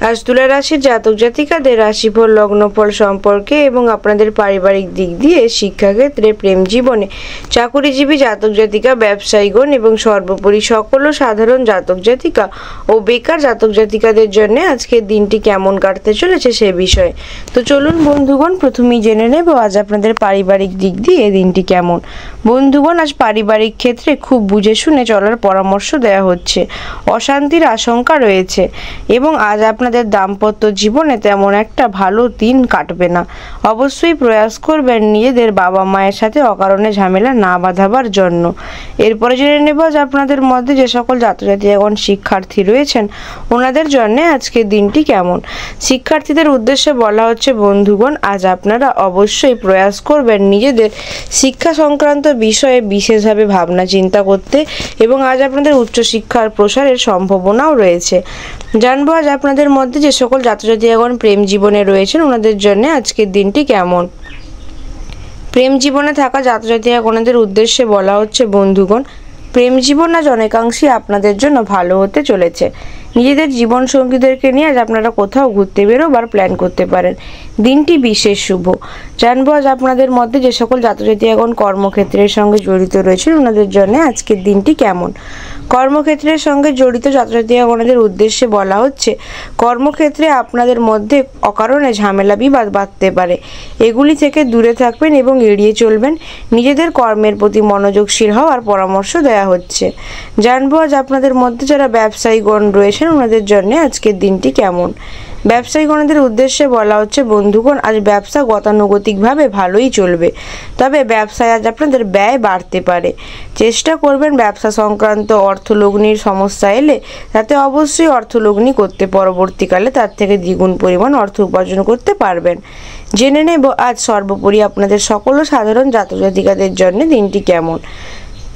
B: আজ তুলা রাশির জাতক জাতিকাদের রাশিফল লগ্নফল সম্পর্কে এবং আপনাদের পারিবারিক দিক দিয়ে, শিক্ষাক্ষেত্রে, প্রেম জীবনে, চাকুরিজীবী জাতক জাতিকা, ব্যবসায়ীগণ এবং সর্বোপরি সকল সাধারণ জাতক জাতিকা ও বেকার জাতক জাতিকাদের জন্য আজকের দিনটি কেমন কাটতে চলেছে সে বিষয়ে। তো চলুন বন্ধুগণ, প্রথমেই জেনে নেব আজ আপনাদের পারিবারিক দিক দিয়ে দিনটি কেমন। বন্ধুগণ, আজ পারিবারিক ক্ষেত্রে খুব বুঝে শুনে চলার পরামর্শ দেওয়া হচ্ছে। আসছে, অশান্তির আশঙ্কা রয়েছে এবং আজ আপনাদের দাম্পত্য জীবনে তেমন একটা ভালো দিন কাটবে না। অবশ্যই প্রয়াস করবেন নিজেদের বাবা মায়ের সাথে অকারণে ঝামেলা না বাঁধাবার জন্য। এরপরে জেনে নেব আজ আপনাদের মধ্যে যে সকল ছাত্রছাত্রী এখন শিক্ষার্থী রয়েছেন ওনাদের জন্য আজকের দিনটি কেমন। শিক্ষার্থীদের উদ্দেশ্যে বলা হচ্ছে, বন্ধুগণ আজ আপনারা অবশ্যই প্রয়াস করবেন নিজেদের শিক্ষা সংক্রান্ত বিষয়ে বিশেষভাবে ভাবনা চিন্তা করতে এবং আজ আপনাদের উচ্চশিক্ষার প্রসারের সম্ভাবনাও রয়েছে। জানবো আজ আপনাদের মধ্যে যে সকল ছাত্রছাত্রী এখন প্রেম জীবনে রয়েছেন ওনাদের জন্য আজকের দিনটি কেমন। প্রেম জীবনে থাকা ছাত্রছাত্রী ওনাদের উদ্দেশ্যে বলা হচ্ছে, বন্ধুগণ প্রেম জীবন আজ অনেকাংশেই আপনাদের জন্য ভালো হতে চলেছে। নিজেদের জীবন সঙ্গীদেরকে নিয়ে আজ আপনারা কোথাও ঘুরতে বেরোবার প্ল্যান করতে পারেন। দিনটি বিশেষ শুভ। জানবো আজ আপনাদের মধ্যে যে সকল ছাত্রছাত্রী এখন কর্মক্ষেত্রের সঙ্গে জড়িত রয়েছেন ওনাদের জন্য আজকের দিনটি কেমন। কর্মক্ষেত্রের সঙ্গে জড়িত ছাত্রছাত্রী ওনাদের উদ্দেশ্যে বলা হচ্ছে, কর্মক্ষেত্রে আপনাদের মধ্যে অকারণে ঝামেলা বিবাদ বাঁধতে পারে, এগুলি থেকে দূরে থাকবেন এবং এড়িয়ে চলবেন। নিজেদের কর্মের প্রতি মনোযোগশীল হওয়ার পরামর্শ দেওয়া হচ্ছে। জানবো আজ আপনাদের মধ্যে যারা ব্যবসায়ীগণ রয়েছেন ওনাদের জন্য আজকের দিনটি কেমন। ব্যবসায়ীগণদের উদ্দেশ্যে বলা হচ্ছে, বন্ধুগণ আজ ব্যবসা গতানুগতিকভাবে ভালোই চলবে, তবে ব্যবসায় আজ আপনাদের ব্যয় বাড়তে পারে। চেষ্টা করবেন ব্যবসা সংক্রান্ত অর্থলগ্নির সমস্যা এলে তাতে অবশ্যই অর্থলগ্নি করতে পরবর্তীকালে তার থেকে দ্বিগুণ পরিমাণ অর্থ উপার্জন করতে পারবেন। জেনে নেব আজ সর্বোপরি আপনাদের সকল সাধারণ জাতক-জাতিকাদের জন্য দিনটি কেমন।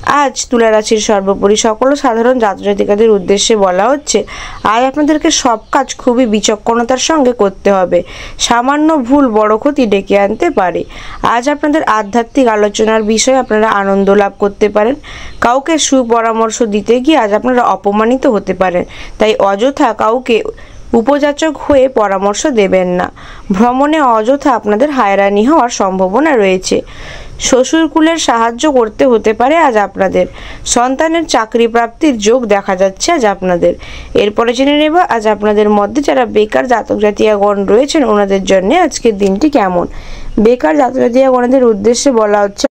B: আজ তুলা রাশির সর্বোপরি সকল সাধারণ জাতক-জাতিকাদের উদ্দেশ্যে বলা হচ্ছে, আজ আপনাদেরকে সব কাজ খুবই বিচক্ষণতার সঙ্গে করতে হবে। সামান্য ভুল বড় ক্ষতি ডেকে আনতে পারে। আজ আপনাদের আধ্যাত্মিক আলোচনার বিষয়ে আপনারা আনন্দ লাভ করতে পারেন। কাউকে সুপরামর্শ দিতে গিয়ে আজ আপনারা অপমানিত হতে পারেন, তাই অযথা কাউকে উপযাচক হয়ে পরামর্শ দেবেন না। ভ্রমণে অযথা আপনাদের হয়রানি হওয়ার সম্ভাবনা রয়েছে। শ্বশুরকুলের সাহায্য করতে হতে পারে আজ আপনাদের। সন্তানের চাকরি প্রাপ্তির যোগ দেখা যাচ্ছে আজ আপনাদের। এরপরে জেনে নেব আজ আপনাদের মধ্যে যারা বেকার জাতক জাতিকাগণ রয়েছেন ওনাদের জন্য আজকের দিনটি কেমন। বেকার জাতক জাতিকাগণদের উদ্দেশ্যে বলা হচ্ছে,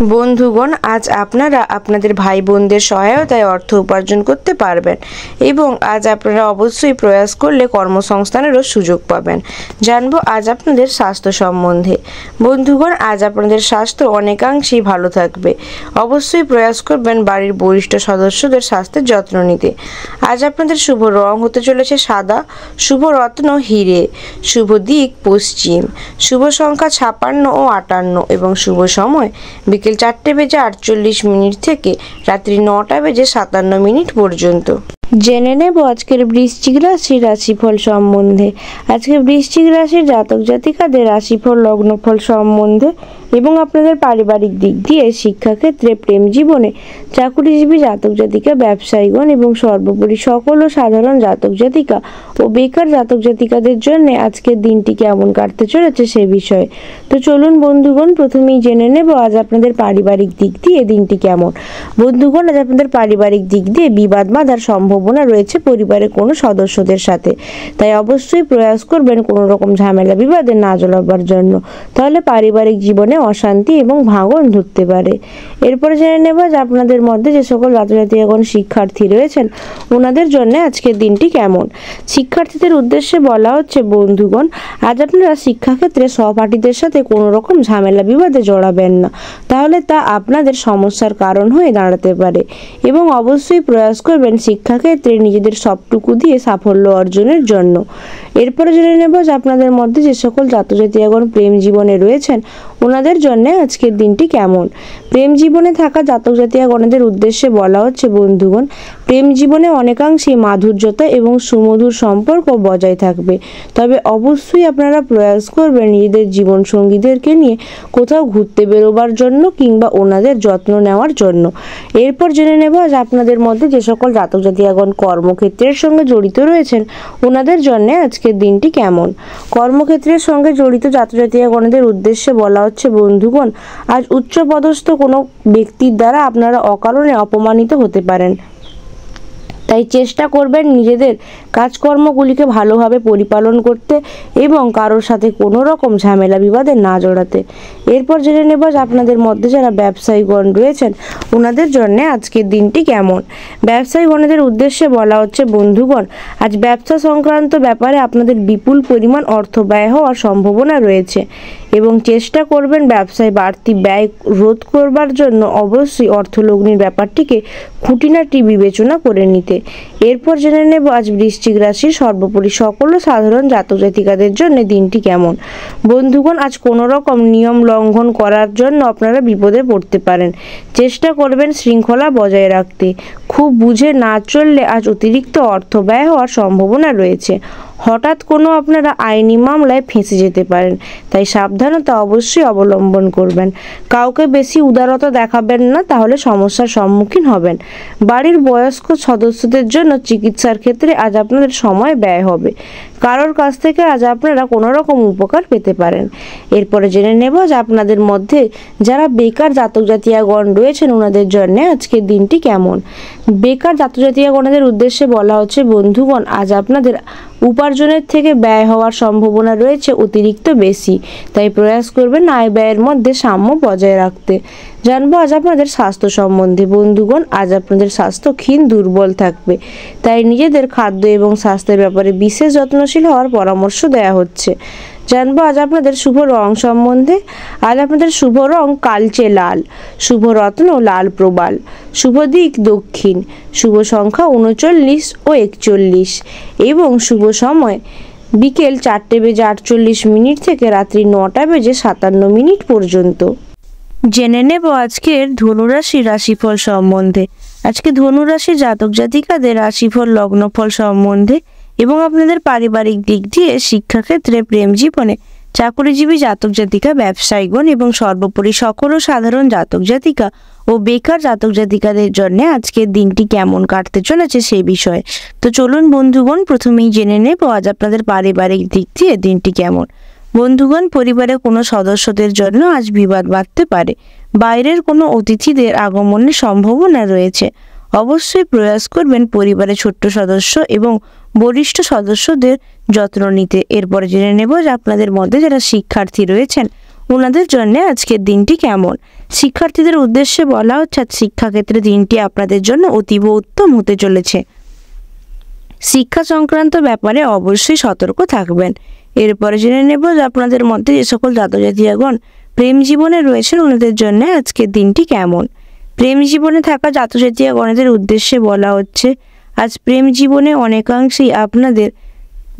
B: বন্ধুগণ আজ আপনারা আপনাদের ভাই বোনদের সহায়তায় অর্থ উপার্জন করতে পারবেন এবং আজ আপনারা অবশ্যই প্রয়াস করলে কর্মসংস্থানেরও সুযোগ পাবেন। জানবো আজ আপনাদের স্বাস্থ্য সম্বন্ধে। বন্ধুগণ আজ আপনাদের স্বাস্থ্য অনেকাংশেই ভালো থাকবে। অবশ্যই প্রয়াস করবেন বাড়ির বরিষ্ঠ সদস্যদের স্বাস্থ্যের যত্ন নিতে। আজ আপনাদের শুভ রং হতে চলেছে সাদা, শুভ রত্ন হিরে, শুভ দিক পশ্চিম, শুভ সংখ্যা 56 ও 58 এবং শুভ সময় বিকেল 4:48 থেকে রাত্রি 9:57 পর্যন্ত। জেনে নেব আজকের বৃশ্চিক রাশির রাশিফল সম্বন্ধে। আজকে বৃশ্চিক রাশির জাতক জাতিকাদের রাশিফল লগ্নফল সম্বন্ধে এবং আপনাদের পারিবারিক দিক দিয়ে, শিক্ষাক্ষেত্রে, প্রেম জীবনে, চাকুরিজীবী জাতক জাতিকা, ব্যবসায়ীগণ এবং সর্বোপরি সকল ও সাধারণ জাতক জাতিকা ও বেকার জাতক জাতিকাদের জন্য আজকের দিনটি কেমন কাটতে চলেছে সে বিষয়ে। তো চলুন বন্ধুগণ প্রথমেই জেনে নেব আজ আপনাদের পারিবারিক দিক দিয়ে দিনটি কেমন। বন্ধুগণ আজ আপনাদের পারিবারিক দিক দিয়ে বিবাদ বাঁধার সম্ভাবনা রয়েছে পরিবারের কোনো সদস্যদের সাথে, তাই অবশ্যই প্রয়াস করবেন কোনো রকম ঝামেলা বিবাদে না জড়াবার জন্য, তাহলে পারিবারিক জীবনে অশান্তি এবং ভাঙন ধরতে পারে। এরপরে জেনে নেব যে আপনাদের মধ্যে যে সকল ছাত্রছাত্রী এখন শিক্ষার্থী রয়েছেন ওনাদের জন্য আজকের দিনটি কেমন। শিক্ষার্থীদের উদ্দেশ্যে বলা হচ্ছে, বন্ধুগণ আজ আপনারা শিক্ষাক্ষেত্রে সহপাঠীদের সাথে কোনো রকম ঝামেলা বিবাদে জড়াবেন না, তাহলে তা আপনাদের সমস্যার কারণ হয়ে দাঁড়াতে পারে এবং অবশ্যই প্রয়াস করবেন শিক্ষাক্ষেত্রে নিজেদের সবটুকু দিয়ে সাফল্য অর্জনের জন্য। এরপরে জেনে নেব যে আপনাদের মধ্যে যে সকল ছাত্রছাত্রী এখন প্রেম জীবনে রয়েছেন ওনাদের জন্য আজকের দিনটি কেমন। প্রেম জীবনে থাকা জাতক জাতিকাগণদের উদ্দেশ্যে বলা হচ্ছে, বন্ধুগণ প্রেম জীবনে অনেকাংশেই মাধুর্যতা এবং সুমধুর সম্পর্ক বজায় থাকবে, তবে অবশ্যই আপনারা প্রয়াস করবেন নিজেদের জীবন সঙ্গীদেরকে নিয়ে কোথাও ঘুরতে বেরোবার জন্য কিংবা ওনাদের যত্ন নেওয়ার জন্য। এরপর জেনে নেব যে আপনাদের মধ্যে যে সকল জাতক জাতিকাগণ কর্মক্ষেত্রের সঙ্গে জড়িত রয়েছেন ওনাদের জন্য আজকের দিনটি কেমন। কর্মক্ষেত্রের সঙ্গে জড়িত জাতক জাতিকাগণদের উদ্দেশ্যে বলা হচ্ছে, বন্ধুগণ আজ উচ্চপদস্থ কোনো ব্যক্তির দ্বারা আপনারা অকারণে অপমানিত হতে পারেন, তাই চেষ্টা করবেন নিজেদের কাজকর্মগুলিকে ভালোভাবে পরিপালন করতে এবং কারোর সাথে কোনো রকম ঝামেলা বিবাদে না জড়াতে। এরপর জেনে নেব আপনাদের মধ্যে যারা ব্যবসায়ীগণ রয়েছেন ওনাদের জন্য আজকের দিনটি কেমন। ব্যবসায়ীগণদের উদ্দেশ্যে বলা হচ্ছে, বন্ধুগণ আজ ব্যবসা সংক্রান্ত ব্যাপারে আপনাদের বিপুল পরিমাণ অর্থ ব্যয় হওয়ার সম্ভাবনা রয়েছে এবং চেষ্টা করবেন ব্যবসায় বাড়তি ব্যয় রোধ করবার জন্য অবশ্যই অর্থলগ্নির ব্যাপারটিকে খুঁটিনাটি বিবেচনা করে নিতে। এরপর জেনে নেব আজ বৃশ্চিক রাশির সর্বোপরি সকল সাধারণ জাতক জাতিকাদের জন্য দিনটি কেমন। বন্ধুগণ আজ কোনো রকম নিয়ম লঙ্ঘন করার জন্য আপনারা বিপদে পড়তে পারেন। চেষ্টা করবেন শৃঙ্খলা বজায় রাখতে। খুব বুঝে না চললে আজ অতিরিক্ত অর্থ ব্যয় হওয়ার সম্ভাবনা রয়েছে। হঠাৎ কোনো আপনারা আইনি মামলায় ফেঁসে যেতে পারেন, তাই সাবধানতা অবশ্যই অবলম্বন করবেন। কাউকে বেশি উদারতা দেখাবেন না, তাহলে সমস্যার সম্মুখীন হবেন। বাড়ির বয়স্ক সদস্যদের জন্য চিকিৎসার ক্ষেত্রে আজ আপনাদের সময় ব্যয় হবে। কারোর কাছ থেকে আজ আপনারা কোনো রকম উপকার পেতে পারেন। এরপরে জেনে নেব যে আপনাদের মধ্যে যারা বেকার জাতক জাতিকাগণ রয়েছেন ওনাদের জন্য আজকের দিনটি কেমন। বেকার জাতক জাতিকাগণদের উদ্দেশ্যে বলা হচ্ছে, বন্ধুগণ আজ আপনাদের উপার্জনের থেকে ব্যয় হওয়ার সম্ভাবনা রয়েছে অতিরিক্ত বেশি, তাই প্রয়াস করবেন আয় ব্যয়ের মধ্যে সাম্য বজায় রাখতে। জানবো আজ আপনাদের স্বাস্থ্য সম্বন্ধে। বন্ধুগণ আজ আপনাদের স্বাস্থ্য ক্ষীণ দুর্বল থাকবে, তাই নিজেদের খাদ্য এবং স্বাস্থ্যের ব্যাপারে বিশেষ যত্নশীল হওয়ার পরামর্শ দেওয়া হচ্ছে। জানবো আজ আপনাদের শুভ রং সম্বন্ধে। আজ আপনাদের শুভ রং কালচে লাল, শুভ রত্ন লাল প্রবাল, শুভ দিক দক্ষিণ, শুভ সংখ্যা 39 ও 41 এবং শুভ সময় বিকেল 4:48 থেকে রাত্রি 9:57 পর্যন্ত। জেনে নেব আজকের ধনুরাশি রাশিফল সম্বন্ধে। আজকে ধনুরাশি জাতক জাতিকাদের রাশিফল লগ্নফল সম্বন্ধে এবং আপনাদের পারিবারিক দিক দিয়ে, শিক্ষাক্ষেত্রে, প্রেম জীবনে, চাকরিজীবী জাতক জাতিকা, ব্যবসায়ীগণ এবং সর্বোপরি সকল সাধারণ জাতক জাতিকা ও বেকার জাতক জাতিকাদের জন্য আজকের দিনটি কেমন কাটতে চলেছে সেই বিষয়ে। তো চলুন বন্ধুগণ প্রথমেই জেনে নেব আজ আপনাদের পারিবারিক দিক দিয়ে দিনটি কেমন। বন্ধুগণ পরিবারের কোনো সদস্যদের জন্য আজ বিবাদ বাড়তে পারে। বাইরের কোনো অতিথিদের আগমনের সম্ভাবনা রয়েছে। অবশ্যই প্রয়াস করবেন পরিবারের ছোট্ট সদস্য এবং বরিষ্ঠ সদস্যদের যত্ন নিতে। এরপরে জেনে নেব যে আপনাদের মধ্যে যারা শিক্ষার্থী রয়েছেন ওনাদের জন্য আজকের দিনটি কেমন। শিক্ষার্থীদের উদ্দেশ্যে বলা হচ্ছে শিক্ষাক্ষেত্রে দিনটি আপনাদের জন্য অতীব উত্তম হতে চলেছে। শিক্ষা সংক্রান্ত ব্যাপারে অবশ্যই সতর্ক থাকবেন। এরপরে জেনে নেব যে আপনাদের মধ্যে যে সকল জাতক জাতিকাগণ প্রেম জীবনে রয়েছেন ওনাদের জন্য আজকের দিনটি কেমন। প্রেম জীবনে থাকা জাতক জাতিকাগণদের উদ্দেশ্যে বলা হচ্ছে আজ প্রেম জীবনে অনেকাংশেই আপনাদের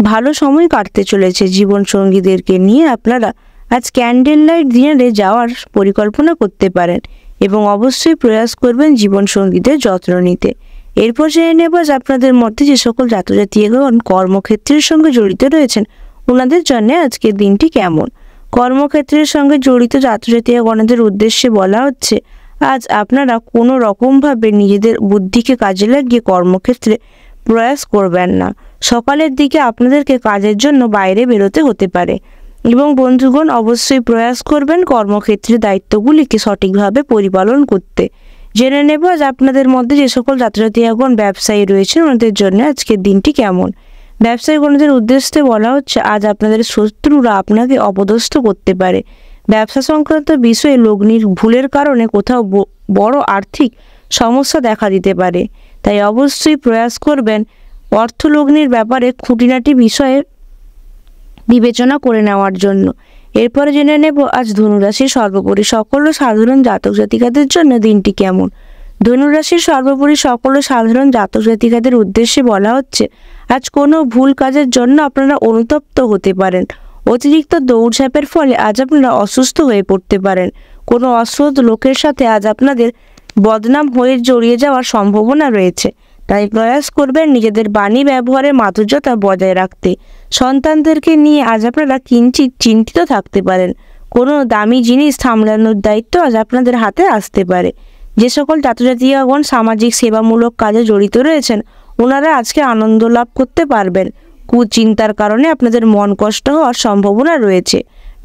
B: ভালো সময় কাটতে চলেছে। জীবন সঙ্গীদেরকে নিয়ে আপনারা আজ ক্যান্ডেল লাইট ডিনারে যাওয়ার পরিকল্পনা করতে পারেন এবং অবশ্যই প্রয়াস করবেন জীবন সঙ্গীদের যত্ন নিতে। এরপর জেনে নেব যে আপনাদের মধ্যে যে সকল জাতক জাতিকাগণ কর্মক্ষেত্রের সঙ্গে জড়িত রয়েছেন ওনাদের জন্য আজকের দিনটি কেমন। কর্মক্ষেত্রের সঙ্গে জড়িত জাতক জাতিকাগণদের উদ্দেশ্যে বলা হচ্ছে আজ আপনারা কোনো রকমভাবে নিজেদের বুদ্ধিকে কাজে লাগিয়ে কর্মক্ষেত্রে প্রয়াস করবেন না। সকালের দিকে আপনাদেরকে কাজের জন্য বাইরে বেরোতে হতে পারে এবং বন্ধুগণ অবশ্যই প্রয়াস করবেন কর্মক্ষেত্রে দায়িত্বগুলিকে সঠিকভাবে পরিপালন করতে। জেনে নেব আজ আপনাদের মধ্যে যে সকল জাতক জাতিকাগণ ব্যবসায়ী রয়েছেন ওনাদের জন্য আজকের দিনটি কেমন। ব্যবসায়ীগণদের উদ্দেশ্যে বলা হচ্ছে আজ আপনাদের শত্রুরা আপনাকে অপদস্থ করতে পারে। ব্যবসা সংক্রান্ত বিষয়ে লগ্নির ভুলের কারণে কোথাও বড় আর্থিক সমস্যা দেখা দিতে পারে, তাই অবশ্যই প্রয়াস করবেন অর্থলগ্নির ব্যাপারে খুঁটিনাটি বিষয়ে বিবেচনা করে নেওয়ার জন্য। এরপরে জেনে নেব আজ ধনুরাশির সর্বোপরি সকল সাধারণ জাতক জাতিকাদের জন্য দিনটি কেমন। ধনুরাশির সর্বোপরি সকল সাধারণ জাতক জাতিকাদের উদ্দেশ্যে বলা হচ্ছে আজ কোনো ভুল কাজের জন্য আপনারা অনুতপ্ত হতে পারেন। অতিরিক্ত দৌড়ঝাঁপের ফলে আজ আপনারা অসুস্থ হয়ে পড়তে পারেন। কোনো অসৎ লোকের সাথে আজ আপনাদের বদনাম হয়ে জড়িয়ে যাওয়ার সম্ভাবনা রয়েছে, তাই প্রয়াস করবেন নিজেদের বাণী ব্যবহারের মাধুর্যতা বজায় রাখতে। সন্তানদেরকে নিয়ে আজ আপনারা কিঞ্চিত চিন্তিত থাকতে পারেন। কোনো দামি জিনিস সামলানোর দায়িত্ব আজ আপনাদের হাতে আসতে পারে। যে সকল জাতক জাতিকাগণ সামাজিক সেবামূলক কাজে জড়িত রয়েছেন ওনারা আজকে আনন্দ লাভ করতে পারবেন। কুচিন্তার কারণে আপনাদের মন কষ্ট হওয়ার সম্ভাবনা রয়েছে।